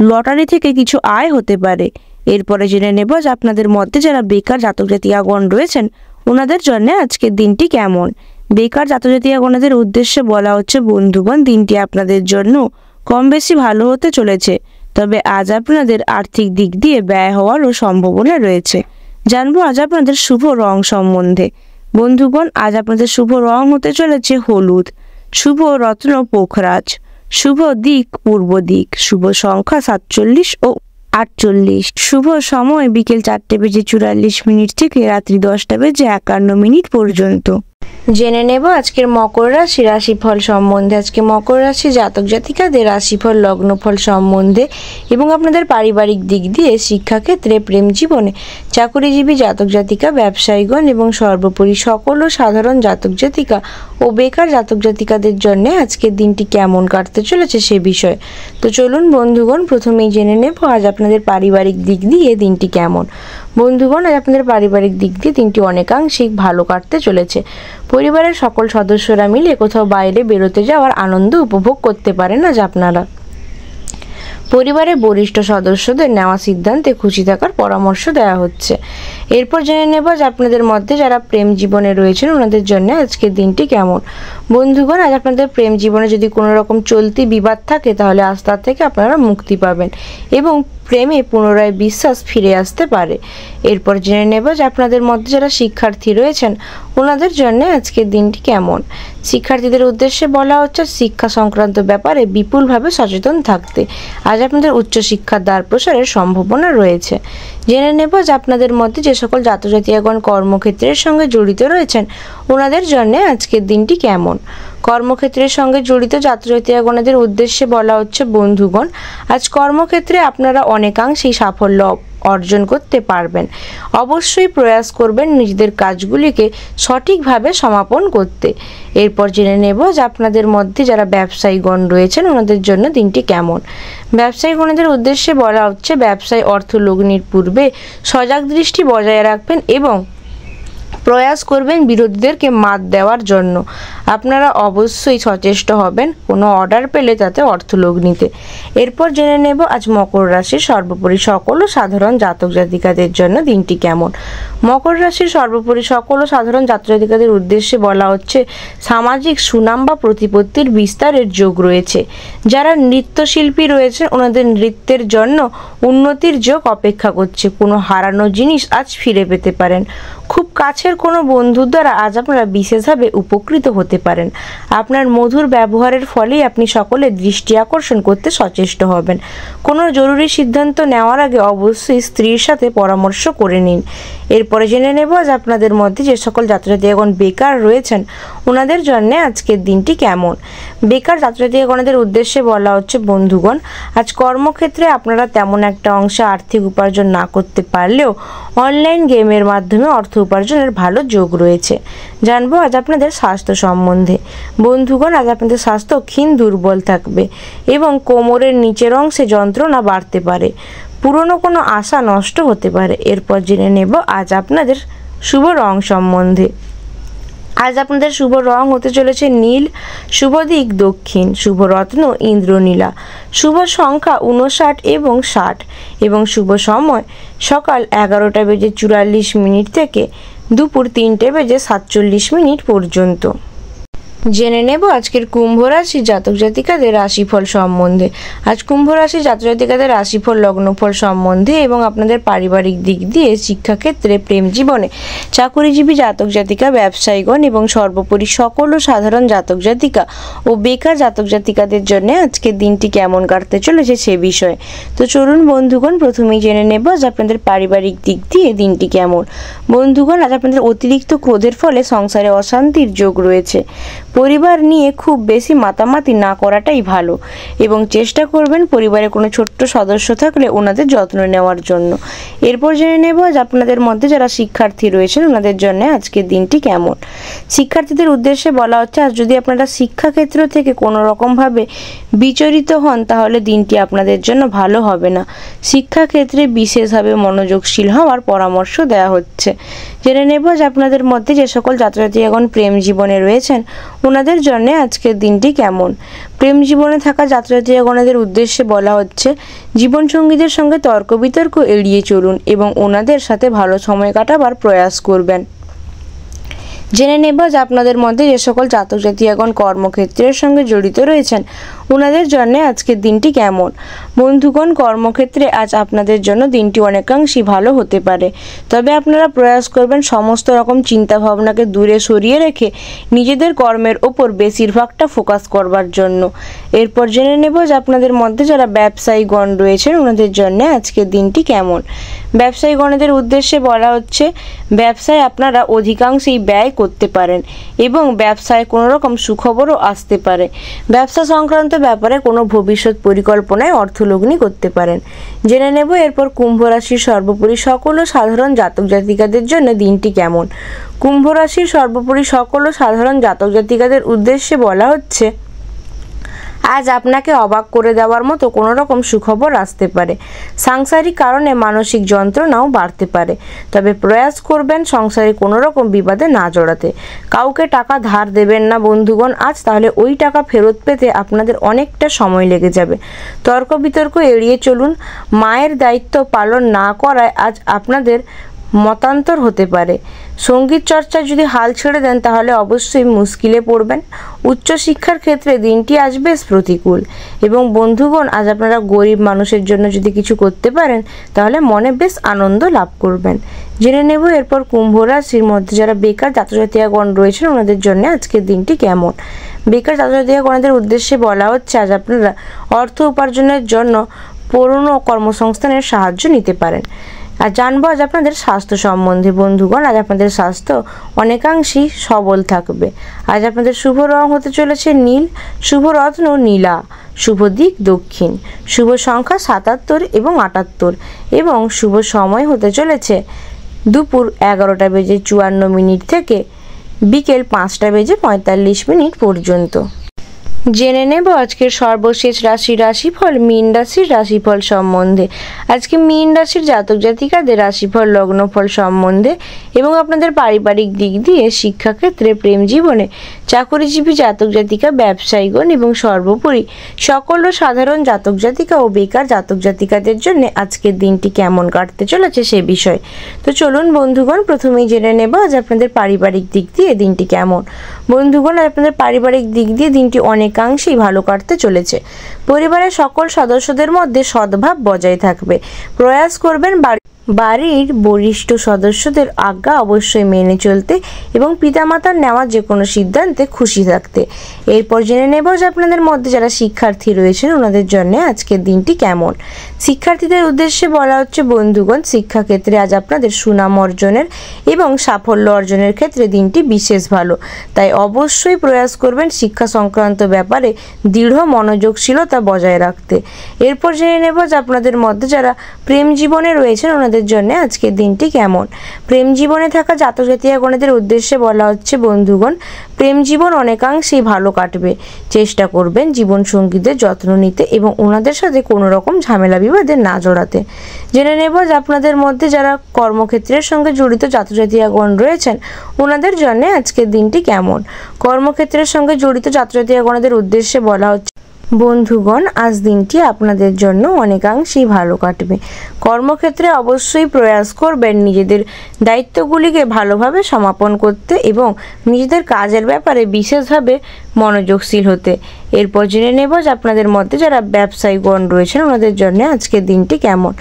B: লটারি থেকে কিছু আয় হতে পারে। এরপরে জেনে নেব যে আপনাদের মধ্যে যারা বেকার জাতক জাতিকাগণ রয়েছেন ওনাদের জন্য আজকের দিনটি কেমন। বেকার জাতজাতিকাগণদের উদ্দেশ্যে বলা হচ্ছে বন্ধুগণ, দিনটি আপনাদের জন্য কম বেশি ভালো হতে চলেছে, তবে আজ আপনাদের আর্থিক দিক দিয়ে ব্যয় হওয়ারও সম্ভাবনা রয়েছে। জানবো আজ আপনাদের শুভ রং সম্বন্ধে। বন্ধুগণ, আজ আপনাদের শুভ রং হতে চলেছে হলুদ, শুভ রত্ন পোখরাজ, শুভ দিক পূর্ব দিক, শুভ সংখ্যা 47 ও 48, শুভ সময় বিকেল 4:44 থেকে রাত্রি 10:51 পর্যন্ত। জেনে নেব আজকের মকর রাশি রাশিফল সম্বন্ধে। আজকে মকর রাশি জাতক জাতিকাদের রাশিফল লগ্নফল সম্বন্ধে এবং আপনাদের পারিবারিক দিক দিয়ে, শিক্ষাক্ষেত্রে, প্রেম জীবনে, চাকুরিজীবী জাতক জাতিকা, ব্যবসায়ীগণ এবং সর্বোপরি সকল ও সাধারণ জাতক জাতিকা ও বেকার জাতক জাতিকাদের জন্য আজকের দিনটি কেমন কাটতে চলেছে সে বিষয়ে। তো চলুন বন্ধুগণ, প্রথমেই জেনে নেব আজ আপনাদের পারিবারিক দিক দিয়ে দিনটি কেমন। বন্ধুগণ, আজ আপনাদের পারিবারিক দিক দিয়ে দিনটি অনেকাংশেই ভালো কাটতে চলেছে। পরিবারের সকল সদস্যরা মিলে কোথাও বাইরে বেরোতে যাওয়ার আনন্দ উপভোগ করতে পারেন আজ আপনারা। পরিবারের বরিষ্ঠ সদস্যদের নেওয়া সিদ্ধান্তে খুশি থাকার পরামর্শ দেওয়া হচ্ছে। এরপর জেনে নেব যে আপনাদের মধ্যে যারা প্রেম জীবনে রয়েছেন ওনাদের জন্য আজকের দিনটি কেমন। বন্ধুগণ, আজ আপনাদের প্রেম জীবনে যদি কোনো রকম চলতি বিবাদ থাকে তাহলে আজ তার থেকে আপনারা মুক্তি পাবেন এবং প্রেমে পুনরায় বিশ্বাস ফিরে আসতে পারে। এরপর জেনে নেব যে আপনাদের মধ্যে যারা শিক্ষার্থী রয়েছেন ওনাদের জন্য আজকের দিনটি কেমন। শিক্ষার্থীদের উদ্দেশ্যে বলা হচ্ছে শিক্ষা সংক্রান্ত ব্যাপারে বিপুলভাবে সচেতন থাকতে। আজ আপনাদের উচ্চশিক্ষার দ্বার প্রসারের সম্ভাবনা রয়েছে। জেনে নেব যে আপনাদের মধ্যে যে সকল জাতজাতীয়গণ কর্মক্ষেত্রের সঙ্গে জড়িত রয়েছেন ওনাদের জন্য আজকের দিনটি কেমন। কর্মক্ষেত্রের সঙ্গে জড়িত জাতজাতীয়গণদের উদ্দেশ্যে বলা হচ্ছে বন্ধুগণ, আজ কর্মক্ষেত্রে আপনারা অনেকাংশেই সাফল্য অর্জন করতে পারবেন। অবশ্যই প্রয়াস করবেন নিজেদের কাজগুলিকে সঠিকভাবে সমাপন করতে। এরপর জেনে নেব যে আপনাদের মধ্যে যারা ব্যবসায়ীগণ রয়েছেন ওনাদের জন্য দিনটি কেমন। ব্যবসায়ীগণদের উদ্দেশ্যে বলা হচ্ছে ব্যবসায় অর্থ লগ্নির পূর্বে সজাগ দৃষ্টি বজায় রাখবেন এবং প্রয়াস করবেন বিরোধীদেরকে মাত দেওয়ার জন্য। আপনারা অবশ্যই সচেষ্ট হবেন কোনো অর্ডার পেলে তাতে অর্থলগ্নিতে। এরপর জেনে নেব আজ মকর রাশির সর্বোপরি সকল ও সাধারণ জাতক জাতিকাদের জন্য দিনটি কেমন। মকর রাশির সর্বোপরি সকল ও সাধারণ জাতক জাতিকাদের উদ্দেশ্যে বলা হচ্ছে সামাজিক সুনাম বা প্রতিপত্তির বিস্তারের যোগ রয়েছে। যারা নৃত্যশিল্পী রয়েছেন ওনাদের নৃত্যের জন্য উন্নতির যোগ অপেক্ষা করছে। কোনো হারানো জিনিস আজ ফিরে পেতে পারেন। খুব কাছের কোনো বন্ধুর দ্বারা আজ আপনারা বিশেষভাবে উপকৃত হতে পারেন। আপনার মধুর ব্যবহারের ফলেই আপনি সকলের দৃষ্টি আকর্ষণ করতে সচেষ্ট হবেন। কোনো জরুরি সিদ্ধান্ত নেওয়ার আগে অবশ্যই স্ত্রীর সাথে পরামর্শ করে নিন। এরপরে জেনে নেব আজ আপনাদের মধ্যে যে সকল জাতজাতীয়গণ বেকার রয়েছেন ওনাদের জন্য আজকের দিনটি কেমন। বেকার জাতজাতীয়গণদের উদ্দেশ্যে বলা হচ্ছে বন্ধুগণ, আজ কর্মক্ষেত্রে আপনারা তেমন একটা অংশে আর্থিক উপার্জন না করতে পারলেও অনলাইন গেমের মাধ্যমে অর্থ উপার্জনের ভালো যোগ রয়েছে। জানবো আজ আপনাদের স্বাস্থ্য সম্বন্ধে। বন্ধুগণ, আজ আপনাদের স্বাস্থ্য ক্ষীণ দুর্বল থাকবে এবং কোমরের নিচের অংশে যন্ত্রণা বাড়তে পারে। পুরনো কোনো আশা নষ্ট হতে পারে। এরপর জেনে নেব আজ আপনাদের শুভ রং সম্বন্ধে। আজ আপনাদের শুভ রং হতে চলেছে নীল, শুভ দিক দক্ষিণ, শুভ রত্ন ইন্দ্রনীলা, শুভ সংখ্যা 59 এবং 60 এবং শুভ সময় সকাল 11:44 থেকে দুপুর 3:47 পর্যন্ত। জেনে নেব আজকের কুম্ভ রাশি জাতক জাতিকাদের রাশিফল সম্বন্ধে। আজ কুম্ভ রাশি জাতক জাতিকাদের রাশিফল লগ্নফল সম্বন্ধে এবং আপনাদের পারিবারিক দিক দিয়ে, শিক্ষাক্ষেত্রে, প্রেম জীবনে, চাকুরিজীবী জাতক জাতিকা, ব্যবসায়ীগণ এবং সর্বোপরি সকল ও সাধারণ জাতক জাতিকা ও বেকার জাতক জাতিকাদের জন্য আজকের দিনটি কেমন কাটতে চলেছে সে বিষয়ে। তো চলুন বন্ধুগণ, প্রথমেই জেনে নেব আজ আপনাদের পারিবারিক দিক দিয়ে দিনটি কেমন। বন্ধুগণ, আজ আপনাদের অতিরিক্ত ক্রোধের ফলে সংসারে অশান্তির যোগ রয়েছে। পরিবার নিয়ে খুব বেশি মাতামাতি না করাটাই ভালো এবং চেষ্টা করবেন পরিবারে কোনো ছোট্ট সদস্য থাকলে ওনাদের যত্ন নেওয়ার জন্য। এরপর জেনে নেব আজ আপনাদের মধ্যে যারা শিক্ষার্থী রয়েছেন ওনাদের জন্য আজকের দিনটি কেমন। শিক্ষার্থীদের উদ্দেশ্যে বলা হচ্ছে আজ যদি আপনারা শিক্ষাক্ষেত্র থেকে কোনো রকমভাবে বিচলিত হন তাহলে দিনটি আপনাদের জন্য ভালো হবে না। শিক্ষাক্ষেত্রে বিশেষভাবে মনোযোগশীল হওয়ার পরামর্শ দেওয়া হচ্ছে। জেনে নেব আজ আপনাদের মধ্যে যে সকল জাতজাতীয়গণ প্রেম জীবনে রয়েছেন ওনাদের জন্য আজকের দিনটি কেমন। প্রেম জীবনে থাকা জাতজাতীয়গণদের উদ্দেশ্যে বলা হচ্ছে জীবনসঙ্গীদের সঙ্গে তর্ক বিতর্ক এড়িয়ে চলুন এবং ওনাদের সাথে ভালো সময় কাটাবার প্রয়াস করবেন। জেনে নেব যে আপনাদের মধ্যে যে সকল জাতক জাতিকাগণ কর্মক্ষেত্রের সঙ্গে জড়িত রয়েছেন ওনাদের জন্য আজকের দিনটি কেমন। বন্ধুগণ, কর্মক্ষেত্রে আজ আপনাদের জন্য দিনটি অনেকাংশই ভালো হতে পারে, তবে আপনারা প্রয়াস করবেন সমস্ত রকম চিন্তা ভাবনাকে দূরে সরিয়ে রেখে নিজেদের কর্মের ওপর বেশিরভাগটা ফোকাস করবার জন্য। এরপর জেনে নেব যে আপনাদের মধ্যে যারা ব্যবসায়ীগণ রয়েছেন ওনাদের জন্য আজকের দিনটি কেমন। ব্যবসায়ীগণদের উদ্দেশ্যে বলা হচ্ছে ব্যবসায় আপনারা অধিকাংশই ব্যয় করতে পারেন এবং ব্যবসায় কোনো রকম সুখবরও আসতে পারে। ব্যবসা সংক্রান্ত ব্যাপারে কোনো ভবিষ্যৎ পরিকল্পনায় অর্থলগ্নি করতে পারেন। জেনে নেব এরপর কুম্ভ রাশির সর্বোপরি সকল ও সাধারণ জাতক জাতিকাদের জন্য দিনটি কেমন। কুম্ভ রাশির সর্বোপরি সকল ও সাধারণ জাতক জাতিকাদের উদ্দেশ্যে বলা হচ্ছে আজ আপনাকে অবাক করে দেওয়ার মতো কোনো রকম সুখবর আসতে পারে। সাংসারিক কারণে মানসিক যন্ত্রণাও বাড়তে পারে, তবে প্রয়াস করবেন সংসারে কোনো রকম বিবাদে না জড়াতে। কাউকে টাকা ধার দেবেন না বন্ধুগণ আজ, তাহলে ওই টাকা ফেরত পেতে আপনাদের অনেকটা সময় লেগে যাবে। তর্ক বিতর্ক এড়িয়ে চলুন। মায়ের দায়িত্ব পালন না করায় আজ আপনাদের মতান্তর হতে পারে। সঙ্গীত চর্চায় যদি হাল ছেড়ে দেন তাহলে অবশ্যই মুশকিলে পড়বেন। উচ্চশিক্ষার ক্ষেত্রে দিনটি আজ বেশ প্রতিকূল এবং বন্ধুগণ আজ আপনারা গরিব মানুষের জন্য যদি কিছু করতে পারেন তাহলে মনে বেশ আনন্দ লাভ করবেন। জেনে নেব এরপর কুম্ভ রাশির মধ্যে যারা বেকার জাতক জাতিকাগণ রয়েছেন ওনাদের জন্য আজকের দিনটি কেমন। বেকার জাতক জাতিকাগণদের উদ্দেশ্যে বলা হচ্ছে আজ আপনারা অর্থ উপার্জনের জন্য পুরনো কর্মসংস্থানের সাহায্য নিতে পারেন। আর জানবো আজ আপনাদের স্বাস্থ্য সম্বন্ধে। বন্ধুগণ, আজ আপনাদের স্বাস্থ্য অনেকাংশই সবল থাকবে। আজ আপনাদের শুভ রং হতে চলেছে নীল, শুভ রত্ন নীলা, শুভ দিক দক্ষিণ, শুভ সংখ্যা 77 এবং 78 এবং শুভ সময় হতে চলেছে দুপুর 11:54 থেকে বিকেল 5:45 পর্যন্ত। জেনে নেব আজকের সর্বশেষ রাশিফল মীন রাশির রাশিফল সম্বন্ধে। আজকে মীন রাশির জাতক জাতিকাদের রাশিফল লগ্নফল সম্বন্ধে এবং আপনাদের পারিবারিক দিক দিয়ে, শিক্ষাক্ষেত্রে, প্রেম জীবনে, চাকরিজীবী জাতক জাতিকা, ব্যবসায়ীগণ এবং সর্বোপরি সকল সাধারণ জাতক জাতিকা ও বেকার জাতক জাতিকাদের জন্য আজকের দিনটি কেমন কাটতে চলেছে সে বিষয়। তো চলুন বন্ধুগণ, প্রথমেই জেনে নেব আজ আপনাদের পারিবারিক দিক দিয়ে দিনটি কেমন। বন্ধুগণ, আজ আপনাদের পারিবারিক দিক দিয়ে দিনটি অনেকাংশেই ভালো কাটতে চলেছে। পরিবারের সকল সদস্যদের মধ্যে সদ্ভাব বজায় থাকবে। প্রয়াস করবেন বাড়ির বরিষ্ঠ সদস্যদের আজ্ঞা অবশ্যই মেনে চলতে এবং পিতামাতার নেওয়া যে কোনো সিদ্ধান্তে খুশি থাকতে। এরপর জেনে নেব যে আপনাদের মধ্যে যারা শিক্ষার্থী রয়েছেন ওনাদের জন্য আজকের দিনটি কেমন। শিক্ষার্থীদের উদ্দেশ্যে বলা হচ্ছে বন্ধুগণ, শিক্ষাক্ষেত্রে আজ আপনাদের সুনাম অর্জনের এবং সাফল্য অর্জনের ক্ষেত্রে দিনটি বিশেষ ভালো। তাই অবশ্যই প্রয়াস করবেন শিক্ষা সংক্রান্ত ব্যাপারে দৃঢ় মনোযোগশীলতা বজায় রাখতে। এরপর জেনে নেব যে আপনাদের মধ্যে যারা প্রেম জীবনে রয়েছেন ওনাদের জন্য আজকের দিনটি কেমন। প্রেম জীবনে থাকা জাতক জাতিকাগণদের উদ্দেশ্যে বলা হচ্ছে বন্ধুগণ, প্রেম জীবন অনেকাংশেই ভালো কাটবে। চেষ্টা করবেন জীবন সঙ্গীদের যত্ন নিতে এবং ওনাদের সাথে কোনো রকম ঝামেলা বিবাদে না জড়াতে। জেনে নেব যে আপনাদের মধ্যে যারা কর্মক্ষেত্রের সঙ্গে জড়িত জাতক জাতিকাগণ রয়েছেন ওনাদের জন্য আজকের দিনটি কেমন। কর্মক্ষেত্রের সঙ্গে জড়িত জাতক জাতিকাগণদের উদ্দেশ্যে বলা হচ্ছে বন্ধুগণ, আজ দিনটি আপনাদের জন্য অনেকাংশেই ভালো কাটবে। কর্মক্ষেত্রে অবশ্যই প্রয়াস করবেন নিজেদের দায়িত্বগুলিকে ভালোভাবে সমাপন করতে এবং নিজেদের কাজের ব্যাপারে বিশেষভাবে মনোযোগশীল হতে। এরপর জেনে নেব যে আপনাদের মধ্যে যারা ব্যবসায়ীগণ রয়েছেন ওনাদের জন্য আজকের দিনটি কেমন।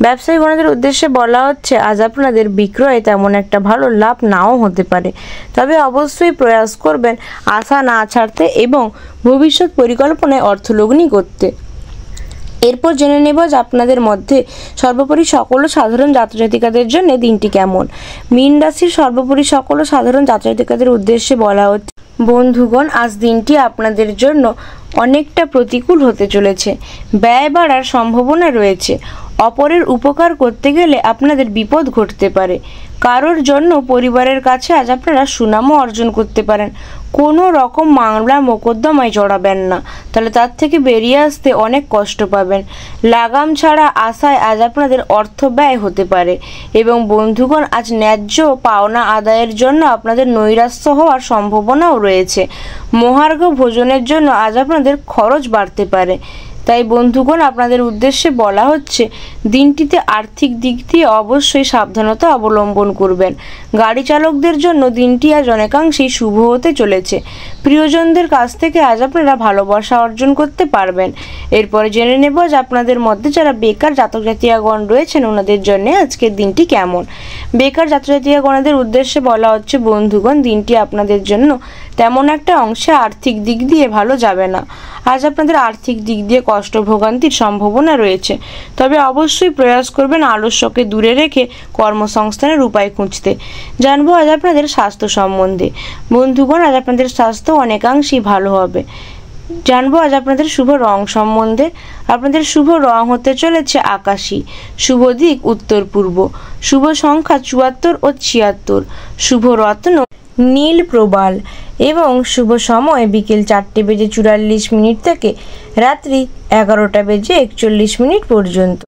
B: ব্যবসায়ীগণদের উদ্দেশ্যে বলা হচ্ছে আজ আপনাদের বিক্রয়ে তেমন একটা ভালো লাভ নাও হতে পারে, তবে অবশ্যই প্রয়াস করবেন আশা না ছাড়তে এবং ভবিষ্যৎ পরিকল্পনায় অর্থলগ্নি করতে। এরপর জেনে নেব যে আপনাদের মধ্যে সর্বোপরি সকল সাধারণ জাতক জাতিকাদের জন্য দিনটি কেমন। মীন রাশির সর্বোপরি সকল সাধারণ জাতক জাতিকাদের উদ্দেশ্যে বলা হচ্ছে বন্ধুগণ, আজ দিনটি আপনাদের জন্য অনেকটা প্রতিকূল হতে চলেছে। ব্যয় বাড়ার সম্ভাবনা রয়েছে। অপরের উপকার করতে গেলে আপনাদের বিপদ ঘটতে পারে। কারোর জন্য পরিবারের কাছে আজ আপনারা সুনামও অর্জন করতে পারেন। কোনো রকম মামলা মোকদ্দমায় জড়াবেন না, তাহলে তার থেকে বেরিয়ে আসতে অনেক কষ্ট পাবেন। লাগাম ছাড়া আশায় আজ আপনাদের অর্থ ব্যয় হতে পারে এবং বন্ধুগণ, আজ ন্যায্য পাওনা আদায়ের জন্য আপনাদের নৈরাশ্য হওয়ার সম্ভাবনাও রয়েছে। মহার্ঘ ভোজনের জন্য আজ আপনাদের খরচ বাড়তে পারে। তাই বন্ধুগণ, আপনাদের উদ্দেশ্যে বলা হচ্ছে দিনটিতে আর্থিক দিক দিয়ে অবশ্যই সাবধানতা অবলম্বন করবেন। গাড়ি চালকদের জন্য দিনটি আজ অনেকাংশেই শুভ হতে চলেছে। প্রিয়জনদের কাছ থেকে আজ আপনারা ভালোবাসা অর্জন করতে পারবেন। এরপরে জেনে নেব আজ আপনাদের মধ্যে যারা বেকার জাতক জাতিকাগণ রয়েছেন ওনাদের জন্য আজকের দিনটি কেমন। বেকার জাতক জাতিকাগণদের উদ্দেশ্যে বলা হচ্ছে বন্ধুগণ, দিনটি আপনাদের জন্য তেমন একটা অংশে আর্থিক দিক দিয়ে ভালো যাবে না। আজ আপনাদের আর্থিক দিক দিয়ে কষ্ট ভোগান্তির সম্ভাবনা রয়েছে, তবে অবশ্যই প্রয়াস করবেন আলস্যকে দূরে রেখে কর্মসংস্থানের উপায় খুঁজতে। জানবো আজ আপনাদের স্বাস্থ্য সম্বন্ধে। বন্ধুগণ, আজ আপনাদের স্বাস্থ্য অনেকাংশেই ভালো হবে। জানবো আজ আপনাদের শুভ রং সম্বন্ধে। আপনাদের শুভ রং হতে চলেছে আকাশী। শুভ দিক উত্তর পূর্ব। শুভ সংখ্যা 74 ও 76। শুভ রত্ন নীল প্রবাল এবং শুভ সময় বিকেল 4:44 থেকে রাত্রি 11:41 পর্যন্ত।